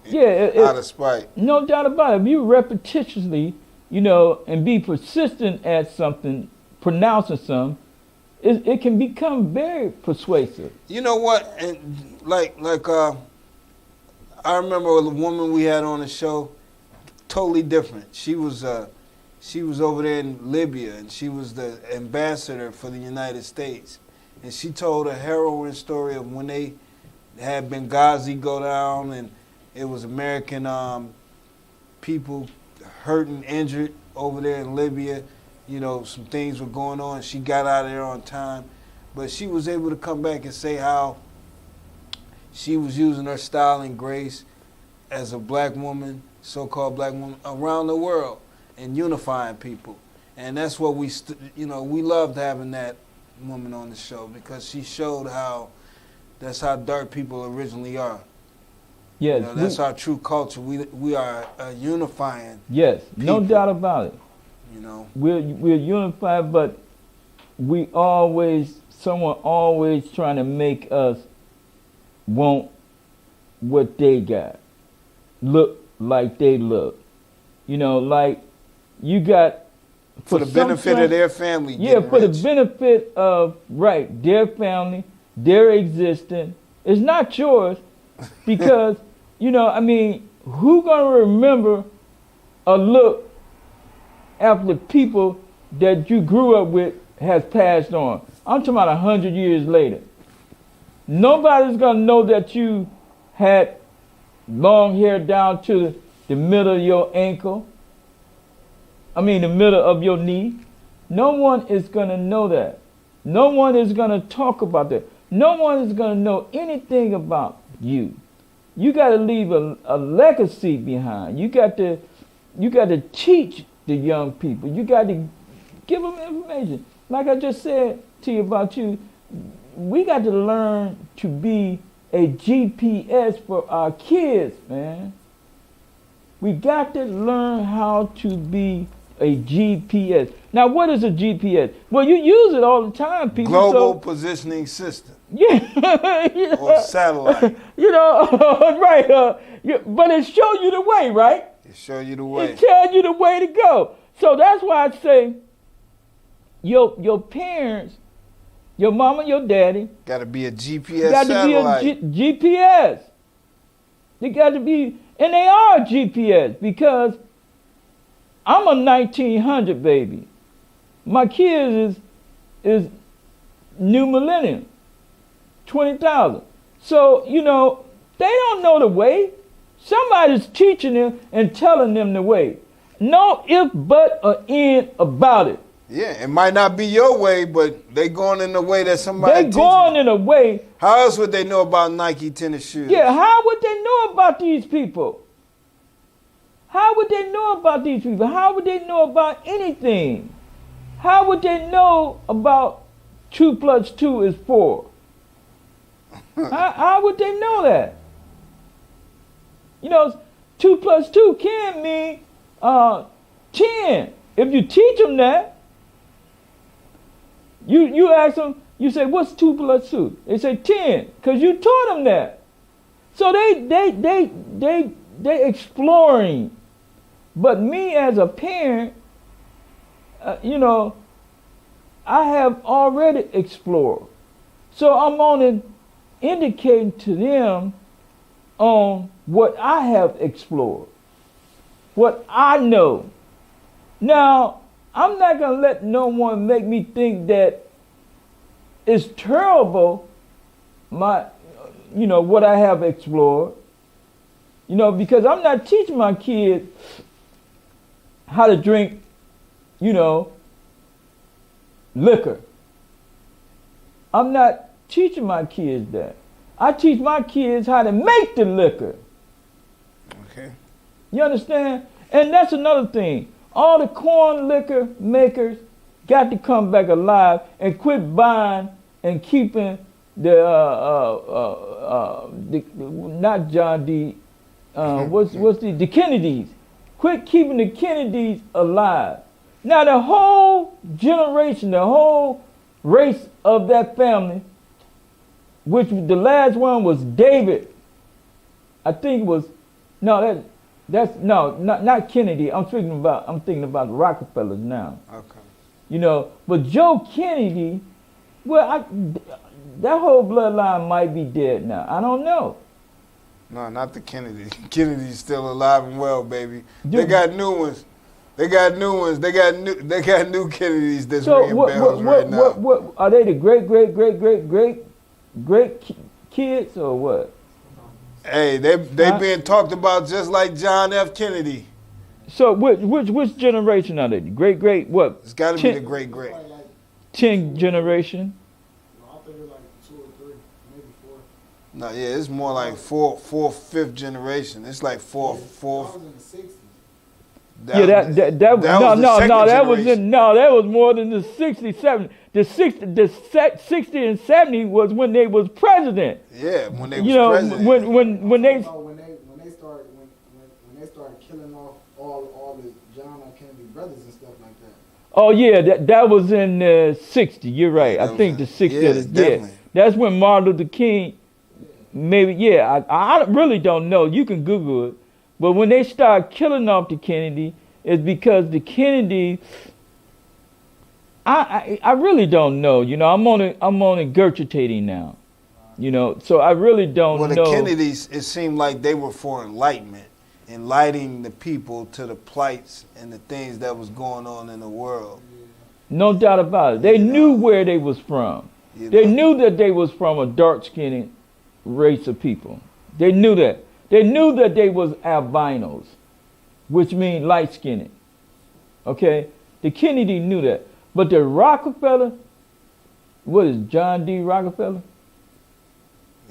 [SPEAKER 1] Out of spite.
[SPEAKER 2] No doubt about it. If you repetitiously, you know, and be persistent at something, pronouncing something, it can become very persuasive.
[SPEAKER 1] You know what? And like I remember the woman we had on the show, totally different. She was over there in Libya, and she was the ambassador for the United States. And she told a harrowing story of when they had Benghazi go down, and it was American people hurt and injured over there in Libya. You know, some things were going on. She got out of there on time. But she was able to come back and say how she was using her style and grace as a black woman, so-called black woman, around the world, and unifying people. And that's what we loved having that woman on the show, because she showed how that's how dark people originally are.
[SPEAKER 2] Yes.
[SPEAKER 1] You know, that's our true culture. We are unifying.
[SPEAKER 2] Yes,
[SPEAKER 1] people.
[SPEAKER 2] No doubt about it.
[SPEAKER 1] You know,
[SPEAKER 2] we're unified, but someone always trying to make us want what they got, look like they look. You know, like you got
[SPEAKER 1] for the benefit of their family.
[SPEAKER 2] Yeah, for
[SPEAKER 1] rich.
[SPEAKER 2] the benefit of their family, their existence. It's not yours, because you know, I mean, who gonna remember a look after people that you grew up with has passed on? I'm talking about 100 years later. Nobody's gonna know that you had long hair down to the middle of your ankle. I mean, the middle of your knee. No one is gonna know that. No one is gonna talk about that. No one is gonna know anything about you. You got to leave a legacy behind. You got to teach the young people. You got to give them information. Like I just said to you about you, we got to learn to be a GPS for our kids, man. We got to learn how to be a GPS. Now, what is a GPS? Well, you use it all the time, people.
[SPEAKER 1] Global Positioning System.
[SPEAKER 2] Yeah. You know,
[SPEAKER 1] or satellite.
[SPEAKER 2] You know, right. But it show you the way, right?
[SPEAKER 1] It show you the way.
[SPEAKER 2] It tell you the way to go. So that's why I say your parents, your mama, your daddy,
[SPEAKER 1] got to be a GPS
[SPEAKER 2] got
[SPEAKER 1] satellite.
[SPEAKER 2] to be a GPS. They got to be, and they are a GPS because I'm a 1900 baby. My kids is new millennium, 20,000. So, you know, they don't know the way. Somebody's teaching them and telling them the way. No if, but, or in about it.
[SPEAKER 1] Yeah, it might not be your way, but they going in the way that somebody
[SPEAKER 2] They going in a way.
[SPEAKER 1] How else would they know about Nike tennis shoes?
[SPEAKER 2] Yeah, how would they know about these people? How would they know about these people? How would they know about anything? How would they know about 2 + 2 is 4? How would they know that? You know, 2 + 2 can mean 10. If you teach them that, you ask them, you say, what's 2 + 2? They say 10, because you taught them that. So they exploring. But me as a parent, you know, I have already explored. So I'm only indicating to them on what I have explored, what I know. Now, I'm not going to let no one make me think that it's terrible, what I have explored. You know, because I'm not teaching my kids how to drink, liquor. I'm not teaching my kids that. I teach my kids how to make the liquor.
[SPEAKER 1] Okay.
[SPEAKER 2] You understand? And that's another thing. All the corn liquor makers got to come back alive and quit buying and keeping the not John D. The Kennedys. Quit keeping the Kennedys alive. Now the whole generation, the whole race of that family, which the last one was David. I think it was not Kennedy. I'm thinking about the Rockefellers now.
[SPEAKER 1] Okay.
[SPEAKER 2] You know, but Joe Kennedy, that whole bloodline might be dead now. I don't know.
[SPEAKER 1] No, not the Kennedy. Kennedy's still alive and well, baby. They got new ones. They got new Kennedys that's ringing bells right now.
[SPEAKER 2] What are they, the great kids or what?
[SPEAKER 1] Hey, they being talked about just like John F. Kennedy.
[SPEAKER 2] So which generation are they? Great what?
[SPEAKER 1] It's got to be the great.
[SPEAKER 2] 10 generation.
[SPEAKER 3] No, I think it's like 2 or 3, maybe 4.
[SPEAKER 1] No, yeah, it's more like fourth, fifth generation. It's like fourth.
[SPEAKER 3] That was in the 60s.
[SPEAKER 2] That was more than the 60, 70. The 60 and 70 was when they was president.
[SPEAKER 1] Yeah, when they was president.
[SPEAKER 2] When they
[SPEAKER 3] started killing off all the John F. Kennedy brothers and stuff like that.
[SPEAKER 2] Oh yeah, that was in the 60. You're right. I think the 60.
[SPEAKER 1] Yeah,
[SPEAKER 2] that's when Martin Luther King. Maybe I really don't know. You can Google it. But when they start killing off the Kennedy, it's because the Kennedy. I really don't know. You know, I'm only regurgitating now. You know, so I really don't know.
[SPEAKER 1] Well, the Kennedys, it seemed like they were for enlightenment, enlightening the people to the plights and the things that was going on in the world.
[SPEAKER 2] No doubt about it. They knew where they was from.
[SPEAKER 1] You
[SPEAKER 2] They
[SPEAKER 1] know?
[SPEAKER 2] knew that they was from a dark-skinned race of people. They knew that. They knew that they was albinos, which means light-skinned. Okay? The Kennedy knew that. But the Rockefeller, what is John D. Rockefeller?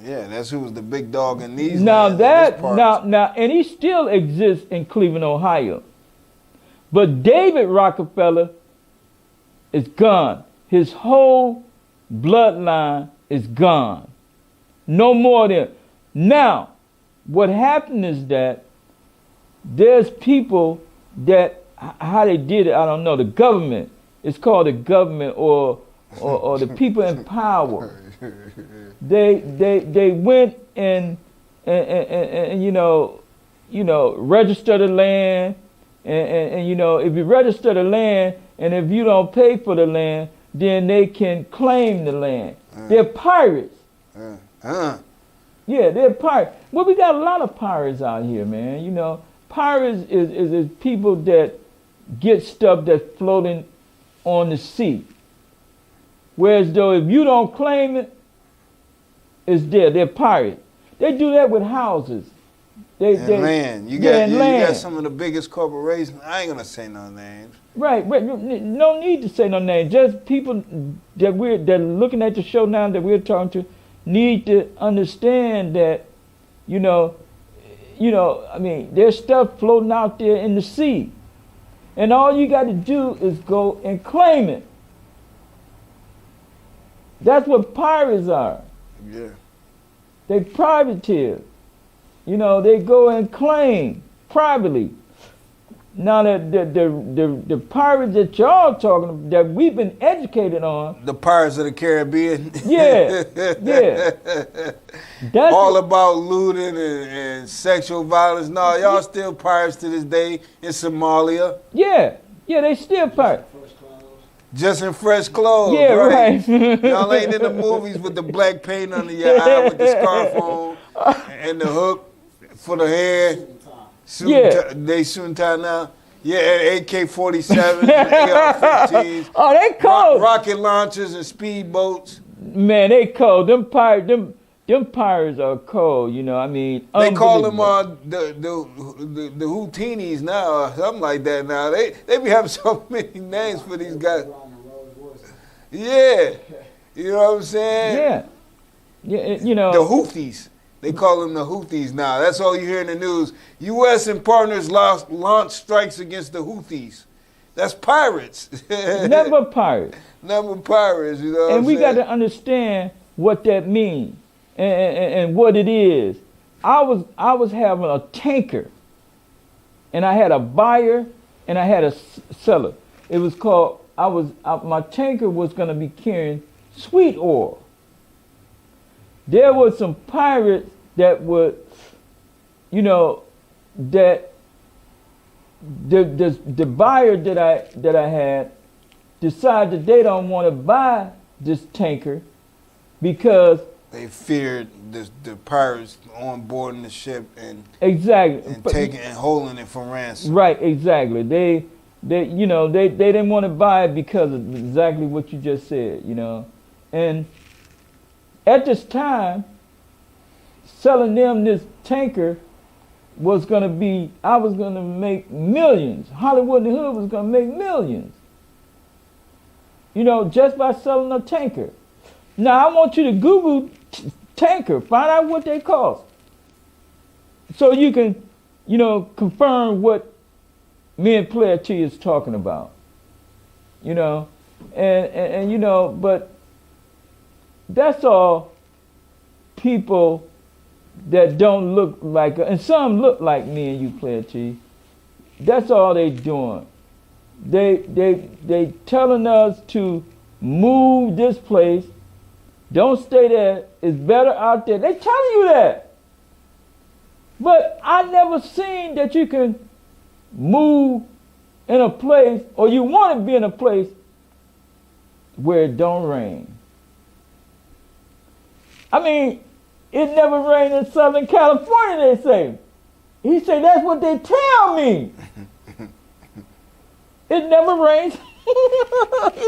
[SPEAKER 1] Yeah, that's who was the big dog in these.
[SPEAKER 2] Now
[SPEAKER 1] lands,
[SPEAKER 2] that
[SPEAKER 1] in this part.
[SPEAKER 2] now and he still exists in Cleveland, Ohio. But David Rockefeller is gone. His whole bloodline is gone. No more than now. What happened is that there's people that how they did it, I don't know. The government. It's called the government or the people in power. They went and register the land and if you register the land and if you don't pay for the land, then they can claim the land. They're pirates. Yeah, they're pirates. Well, we got a lot of pirates out here, man. Pirates is people that get stuff that's floating on the sea. Whereas though if you don't claim it, it's there. They're pirates. They do that with houses.
[SPEAKER 1] Land. You got some of the biggest corporations. I ain't gonna say no names.
[SPEAKER 2] Right. No need to say no names. Just people that are looking at the show now that we're talking to need to understand that, there's stuff floating out there in the sea. And all you got to do is go and claim it. That's what pirates are.
[SPEAKER 1] Yeah.
[SPEAKER 2] They privateers. They go and claim privately. Now the pirates that y'all talking about, that we've been educated on.
[SPEAKER 1] The Pirates of the Caribbean.
[SPEAKER 2] Yeah. That's
[SPEAKER 1] all about looting and sexual violence. No, y'all still pirates to this day in Somalia.
[SPEAKER 2] Yeah, they still pirates.
[SPEAKER 1] Just in fresh clothes.
[SPEAKER 2] Yeah, right.
[SPEAKER 1] Y'all ain't in the movies with the black paint under your eye with the scarf on and the hook for the hair. They shooting time now. Yeah, AK-47, AR-15s.
[SPEAKER 2] Oh, they cold.
[SPEAKER 1] Rocket launchers and speedboats.
[SPEAKER 2] Man, they cold. Them pirates are cold.
[SPEAKER 1] They call them the Houtinis now, or something like that. Now they be having so many names for these guys. Yeah, you know what I'm saying?
[SPEAKER 2] Yeah,
[SPEAKER 1] the Houthis. They call them the Houthis now. That's all you hear in the news. U.S. and partners launch strikes against the Houthis. That's pirates.
[SPEAKER 2] Never pirates.
[SPEAKER 1] Never pirates,
[SPEAKER 2] And we got to understand what that means and what it is. I was having a tanker, and I had a buyer and I had a seller. It was called. My tanker was going to be carrying sweet oil. There were some pirates that would, that the buyer that I had decided that they don't want to buy this tanker because
[SPEAKER 1] they feared the pirates on boarding the ship and taking and holding it for ransom.
[SPEAKER 2] Right, exactly. They didn't want to buy it because of exactly what you just said, and at this time, selling them this tanker was going to be, I was going to make millions. Hollywood and the Hood was going to make millions. Just by selling a tanker. Now, I want you to Google tanker, find out what they cost. So you can, confirm what me and Playa T is talking about. But that's all people that don't look like, and some look like me and you, Playa T. That's all they doing. They telling us to move this place. Don't stay there. It's better out there. They telling you that. But I never seen that you can move in a place, or you want to be in a place where it don't rain. I mean, it never rained in Southern California, they say. He said, that's what they tell me. It never rains. It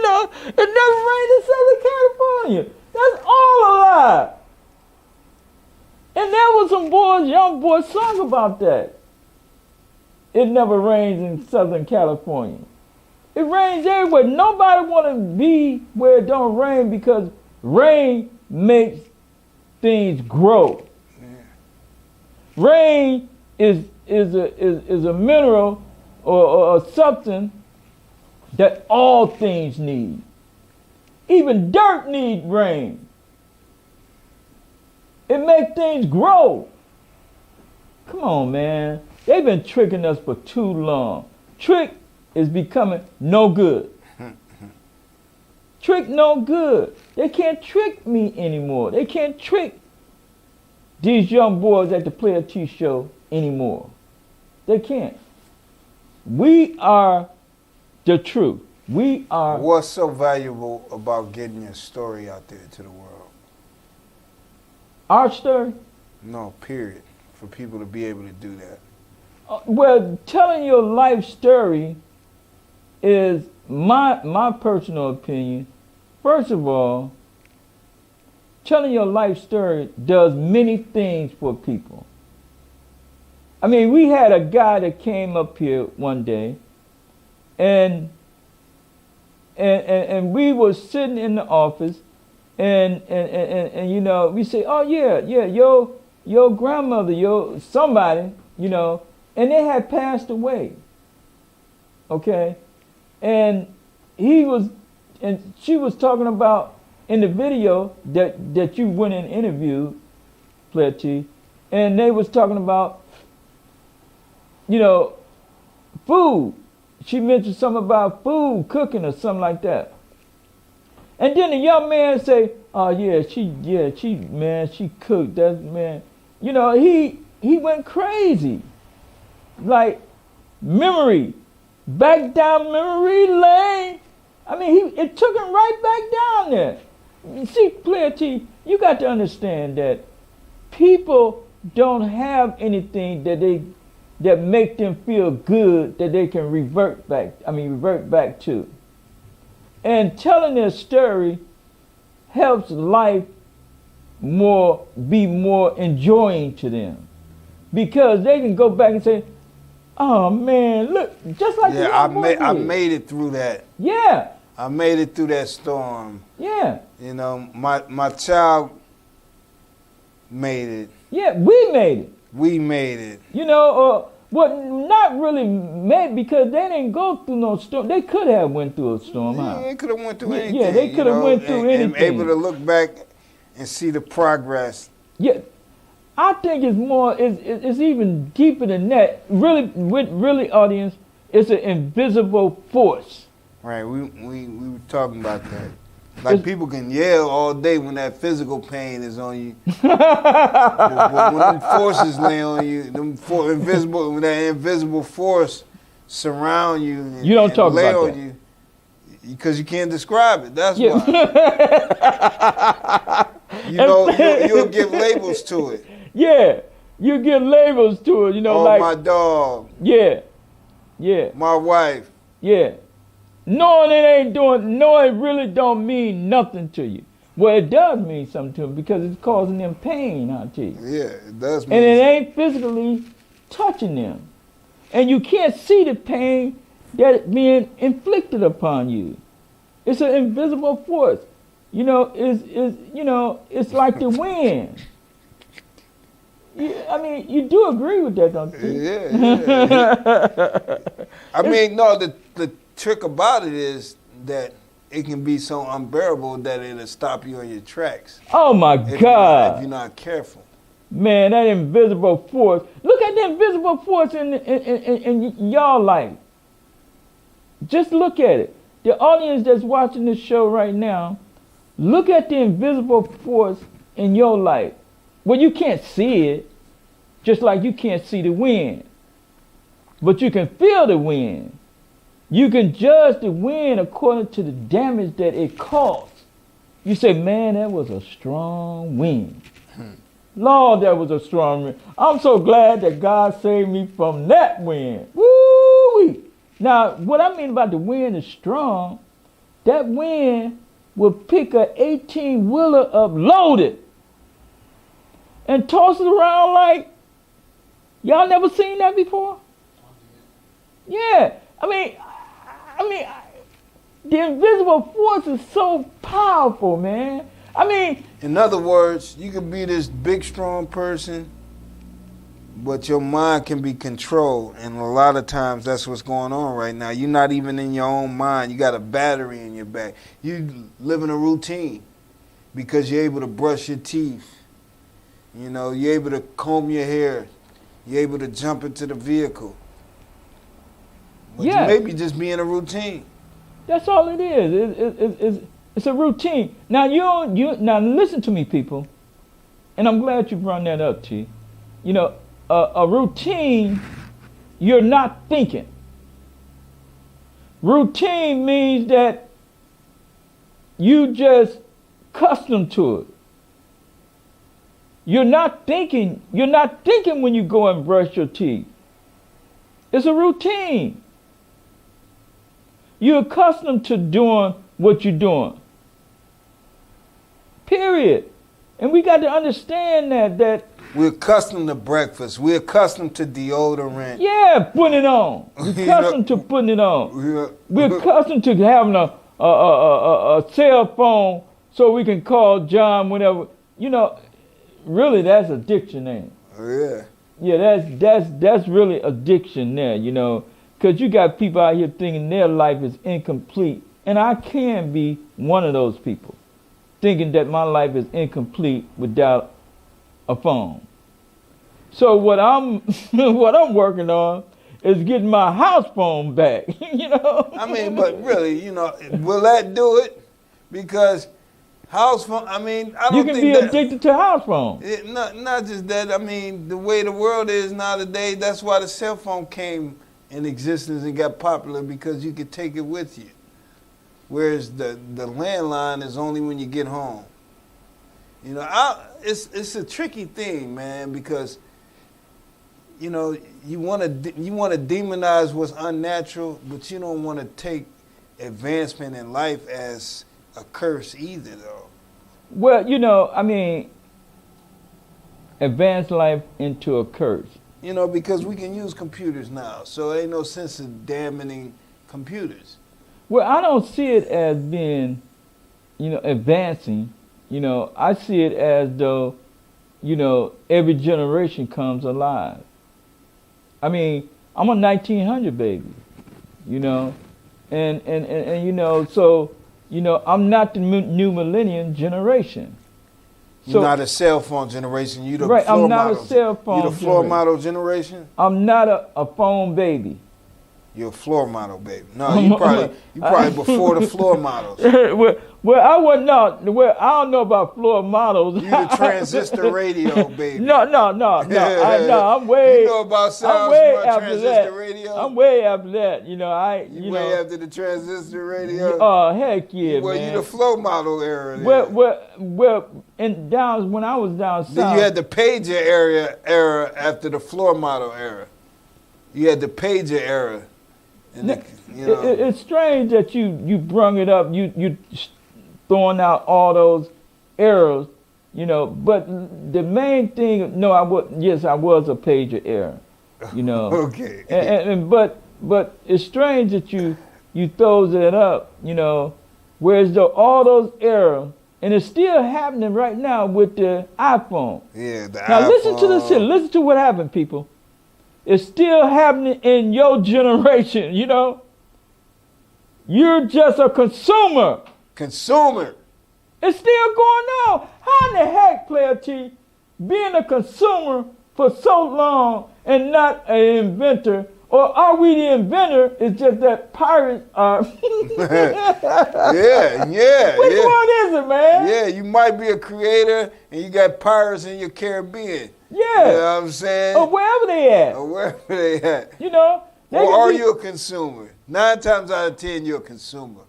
[SPEAKER 2] never rained in Southern California. That's all a lie. And there was some boys, young boys, sung about that. It never rains in Southern California. It rains everywhere. Nobody want to be where it don't rain because rain makes things grow. Yeah. Rain is a mineral or a substance that all things need. Even dirt needs rain. It makes things grow. Come on, man. They've been tricking us for too long. Trick is becoming no good. Trick no good. They can't trick me anymore. They can't trick these young boys at the Playa T show anymore. They can't. We are the truth. We are.
[SPEAKER 1] What's so valuable about getting your story out there to the world?
[SPEAKER 2] Our story?
[SPEAKER 1] No, period. For people to be able to do that.
[SPEAKER 2] Well, telling your life story is my personal opinion. First of all, telling your life story does many things for people. I mean, we had a guy that came up here one day, and we were sitting in the office, and you know, we say, oh yeah, your grandmother, your somebody, you know, and they had passed away. Okay, and she was talking about in the video that you went and interviewed, Playa T, and they was talking about, you know, food. She mentioned something about food, cooking or something like that. And then the young man say, oh yeah, she cooked. That man, you know, he went crazy. Like memory, back down memory lane. I mean, it took him right back down there. You see, Playa T, you got to understand that people don't have anything that make them feel good that they can revert back to. And telling their story helps life be more enjoying to them. Because they can go back and say, oh man, look, just like
[SPEAKER 1] I made it through that.
[SPEAKER 2] Yeah.
[SPEAKER 1] I made it through that storm.
[SPEAKER 2] Yeah.
[SPEAKER 1] You know, my child made it.
[SPEAKER 2] Yeah, we made it.
[SPEAKER 1] We made it.
[SPEAKER 2] You know, not really made because they didn't go through no storm. They could have went through a storm, huh?
[SPEAKER 1] They could have went through anything.
[SPEAKER 2] Yeah, they could have went through anything.
[SPEAKER 1] And able to look back and see the progress.
[SPEAKER 2] Yeah. I think it's more, it's even deeper than that. Really, audience, it's an invisible force.
[SPEAKER 1] Right, we were talking about that. Like people can yell all day when that physical pain is on you. But when them forces lay on you, when that invisible force surround you and,
[SPEAKER 2] you don't talk
[SPEAKER 1] lay
[SPEAKER 2] about
[SPEAKER 1] on
[SPEAKER 2] that.
[SPEAKER 1] you, because you can't describe it. That's why. You know, you'll give labels to it.
[SPEAKER 2] Yeah, you give labels to it. You know, like
[SPEAKER 1] my dog.
[SPEAKER 2] Yeah.
[SPEAKER 1] My wife.
[SPEAKER 2] Yeah. Knowing it really don't mean nothing to you. Well, it does mean something to them because it's causing them pain, I tell you.
[SPEAKER 1] Yeah, it does mean
[SPEAKER 2] and it ain't physically touching them. And you can't see the pain that being inflicted upon you. It's an invisible force. You know, it's like the wind. I mean, you do agree with that, don't you?
[SPEAKER 1] Yeah. I mean, no, the trick about it is that it can be so unbearable that it'll stop you in your tracks.
[SPEAKER 2] Oh my God!
[SPEAKER 1] If you're not careful.
[SPEAKER 2] Man, that invisible force. Look at the invisible force in y'all life. Just look at it. The audience that's watching this show right now, look at the invisible force in your life. Well, you can't see it, just like you can't see the wind. But you can feel the wind. You can judge the wind according to the damage that it caused. You say, man, that was a strong wind. Lord, that was a strong wind. I'm so glad that God saved me from that wind. Woo-wee. Now, what I mean about the wind is strong, that wind will pick a 18-wheeler up loaded and toss it around like, y'all never seen that before? Yeah, I mean, the invisible force is so powerful, man. I mean,
[SPEAKER 1] in other words, you could be this big, strong person, but your mind can be controlled. And a lot of times that's what's going on right now. You're not even in your own mind. You got a battery in your back. You live in a routine because you're able to brush your teeth. You know, you're able to comb your hair. You're able to jump into the vehicle. But you may be just being a routine.
[SPEAKER 2] That's all it is. It's a routine. Now now listen to me, people, and I'm glad you brought that up, T. You know, a routine, you're not thinking. Routine means that you just accustomed to it. You're not thinking. You're not thinking when you go and brush your teeth. It's a routine. You're accustomed to doing what you're doing. Period. And we got to understand that
[SPEAKER 1] we're accustomed to breakfast. We're accustomed to deodorant.
[SPEAKER 2] Yeah, putting it on. We're accustomed to putting it on. We're accustomed to having a cell phone so we can call John whenever. You know, really, that's addiction, ain't it?
[SPEAKER 1] Oh, yeah.
[SPEAKER 2] Yeah, that's really addiction there, you know. Because you got people out here thinking their life is incomplete. And I can be one of those people, thinking that my life is incomplete without a phone. So what I'm working on is getting my house phone back, you know?
[SPEAKER 1] I mean, but really, you know, will that do it? Because house phone, I mean, I don't think
[SPEAKER 2] you can be addicted to house phone.
[SPEAKER 1] Not just that. I mean, the way the world is nowadays, that's why the cell phone came in existence and got popular, because you could take it with you. Whereas the landline is only when you get home. You know, it's a tricky thing, man, because you know you want to demonize what's unnatural, but you don't want to take advancement in life as a curse either, though.
[SPEAKER 2] Well, you know, I mean, advance life into a curse.
[SPEAKER 1] You know, because we can use computers now, so there ain't no sense of damaging computers.
[SPEAKER 2] Well, I don't see it as being, you know, advancing. You know, I see it as though, you know, every generation comes alive. I mean, I'm a 1900 baby, you know, and you know, so, you know, I'm not the new millennium generation.
[SPEAKER 1] You're not a cell phone generation. You the
[SPEAKER 2] right,
[SPEAKER 1] floor
[SPEAKER 2] I'm not
[SPEAKER 1] model.
[SPEAKER 2] a cell phone
[SPEAKER 1] You the floor
[SPEAKER 2] generation.
[SPEAKER 1] model generation?
[SPEAKER 2] I'm not a phone baby.
[SPEAKER 1] You're a floor model, baby. No, you probably before the floor models.
[SPEAKER 2] Well, I wasn't. No, well, I don't know about floor models.
[SPEAKER 1] You the transistor radio, baby.
[SPEAKER 2] No. I'm way.
[SPEAKER 1] You know about sounds
[SPEAKER 2] way
[SPEAKER 1] from
[SPEAKER 2] after
[SPEAKER 1] transistor
[SPEAKER 2] that.
[SPEAKER 1] radio.
[SPEAKER 2] I'm way after that. You know,
[SPEAKER 1] You way after the transistor radio.
[SPEAKER 2] Oh heck yeah,
[SPEAKER 1] well,
[SPEAKER 2] man.
[SPEAKER 1] you the flow model era. Then.
[SPEAKER 2] Well, and down when I was down south.
[SPEAKER 1] Then you had the pager era after the floor model era. You had the pager era. And
[SPEAKER 2] it's strange that you brung it up. You throwing out all those errors, you know. But the main thing, no, I was a pager error, you know.
[SPEAKER 1] Okay.
[SPEAKER 2] But it's strange that you throw that up, you know. Whereas though all those errors, and it's still happening right now with the iPhone.
[SPEAKER 1] Yeah, the
[SPEAKER 2] now
[SPEAKER 1] iPhone.
[SPEAKER 2] Listen to this here. Listen to what happened, people. It's still happening in your generation, you know. You're just a consumer.
[SPEAKER 1] Consumer.
[SPEAKER 2] It's still going on. How in the heck, Playa T, being a consumer for so long and not an inventor? Or are we the inventor? It's just that pirates are.
[SPEAKER 1] yeah.
[SPEAKER 2] Which one is it, man?
[SPEAKER 1] Yeah, you might be a creator and you got pirates in your Caribbean.
[SPEAKER 2] Yeah.
[SPEAKER 1] You know what I'm saying?
[SPEAKER 2] Or wherever they at.
[SPEAKER 1] Or wherever they at.
[SPEAKER 2] You know?
[SPEAKER 1] Or are you a consumer? 9 times out of 10, you're a consumer.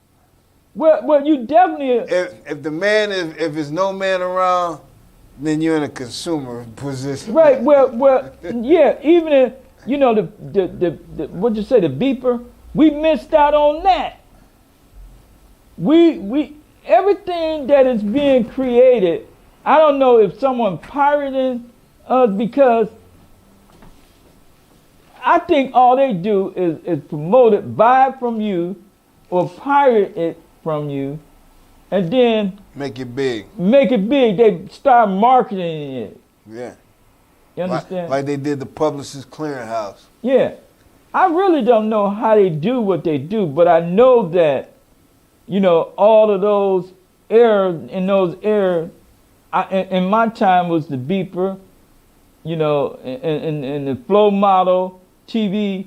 [SPEAKER 2] Well, you definitely.
[SPEAKER 1] If there's no man around, then you're in a consumer position.
[SPEAKER 2] Right. Well, yeah. Even if you know the what you say, the beeper, we missed out on that. We everything that is being created, I don't know if someone pirating us, because I think all they do is promote it, buy it from you, or pirate it from you, and then
[SPEAKER 1] Make it big.
[SPEAKER 2] make it big. They start marketing it.
[SPEAKER 1] Yeah.
[SPEAKER 2] You understand?
[SPEAKER 1] Like they did the Publishers Clearinghouse.
[SPEAKER 2] Yeah. I really don't know how they do what they do, but I know that, you know, all of those errors, in my time was the beeper, you know, and the flow model TV,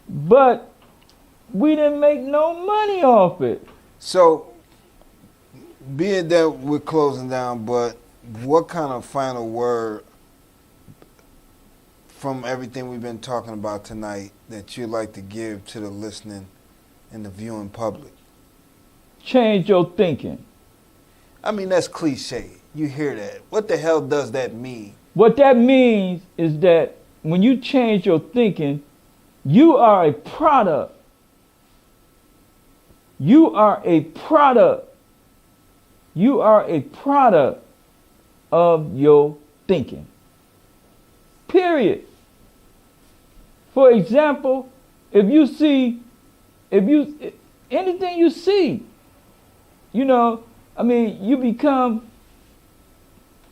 [SPEAKER 2] but we didn't make no money off it.
[SPEAKER 1] So, being that we're closing down, but what kind of final word from everything we've been talking about tonight that you'd like to give to the listening and the viewing public?
[SPEAKER 2] Change your thinking.
[SPEAKER 1] I mean, that's cliche. You hear that. What the hell does that mean?
[SPEAKER 2] What that means is that when you change your thinking, you are a product. You are a product. You are a product of your thinking. Period. For example, anything you see, you know, I mean, you become,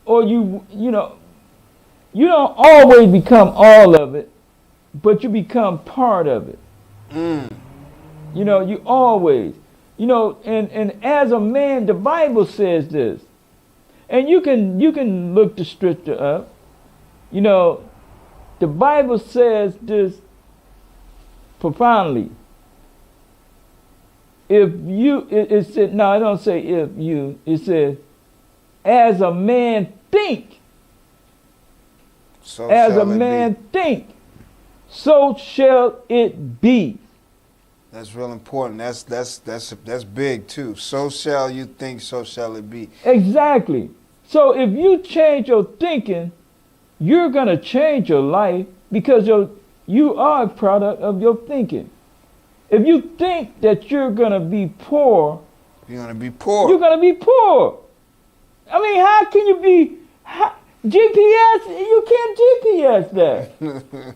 [SPEAKER 2] or you know, you don't always become all of it, but you become part of it. You know, you always, you know, and as a man, the Bible says this, and you can look the scripture up. You know, the Bible says this profoundly. If you, it said, no, it don't say if you, it says, as a man think,
[SPEAKER 1] So
[SPEAKER 2] as
[SPEAKER 1] shall
[SPEAKER 2] a
[SPEAKER 1] it
[SPEAKER 2] man
[SPEAKER 1] be.
[SPEAKER 2] think, so shall it be.
[SPEAKER 1] That's real important. That's big too. So shall you think, so shall it be.
[SPEAKER 2] Exactly. So if you change your thinking, you're going to change your life, because you are a product of your thinking. If you think that you're going to be poor,
[SPEAKER 1] You're going to be poor.
[SPEAKER 2] you're going to be poor. I mean, how can you be GPS? You can't GPS that.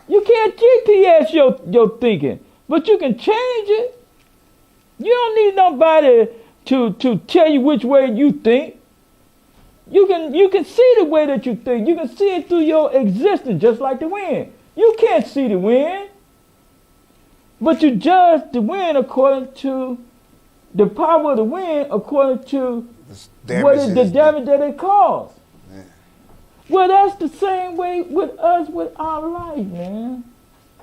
[SPEAKER 2] You can't GPS your thinking, but you can change it. You don't need nobody to tell you which way you think. You can see the way that you think. You can see it through your existence, just like the wind. You can't see the wind, but you judge the wind according to the power of the wind, according to what is the damage that it caused.
[SPEAKER 1] Yeah.
[SPEAKER 2] Well, that's the same way with us, with our life, man.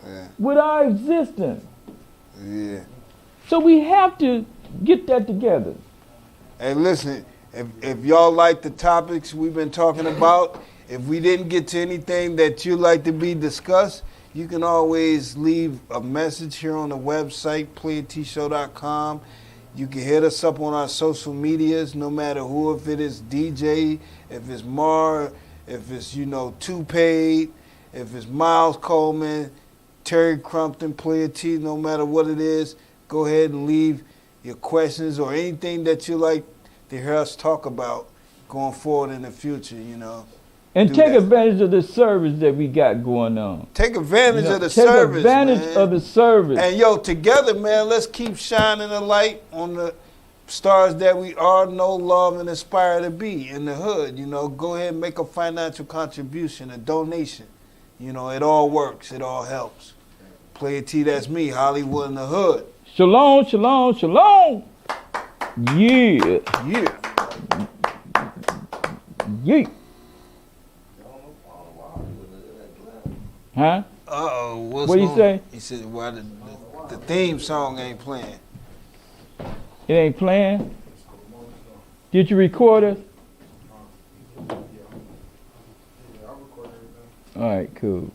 [SPEAKER 1] Yeah.
[SPEAKER 2] With our existence.
[SPEAKER 1] Yeah.
[SPEAKER 2] So we have to get that together.
[SPEAKER 1] Hey, listen, if y'all like the topics we've been talking about, if we didn't get to anything that you'd like to be discussed, you can always leave a message here on the website, playatshow.com. You can hit us up on our social medias, no matter who, if it is DJ, if it's Mar, if it's, you know, Two Paid, if it's Miles Coleman, Terry Crumpton, Playa T, no matter what it is, go ahead and leave your questions or anything that you like to hear us talk about going forward in the future, you know.
[SPEAKER 2] And
[SPEAKER 1] Do
[SPEAKER 2] take
[SPEAKER 1] that.
[SPEAKER 2] advantage of the service that we got going on.
[SPEAKER 1] Take advantage
[SPEAKER 2] You know,
[SPEAKER 1] of the
[SPEAKER 2] take
[SPEAKER 1] service,
[SPEAKER 2] advantage
[SPEAKER 1] man.
[SPEAKER 2] of the service.
[SPEAKER 1] And yo, together, man, let's keep shining a light on the stars that we are, know, love, and aspire to be in the hood. You know, go ahead and make a financial contribution, a donation. You know, it all works. It all helps. Playa T, that's me, Hollywood in the hood.
[SPEAKER 2] Shalom, shalom, shalom. Yeah.
[SPEAKER 1] Yeah.
[SPEAKER 2] Yeah. Huh?
[SPEAKER 1] Uh-oh.
[SPEAKER 2] What do you say?
[SPEAKER 1] He said, why the theme song ain't playing.
[SPEAKER 2] It ain't playing? Did you record it?
[SPEAKER 3] Yeah, I recorded everything.
[SPEAKER 2] All right, cool.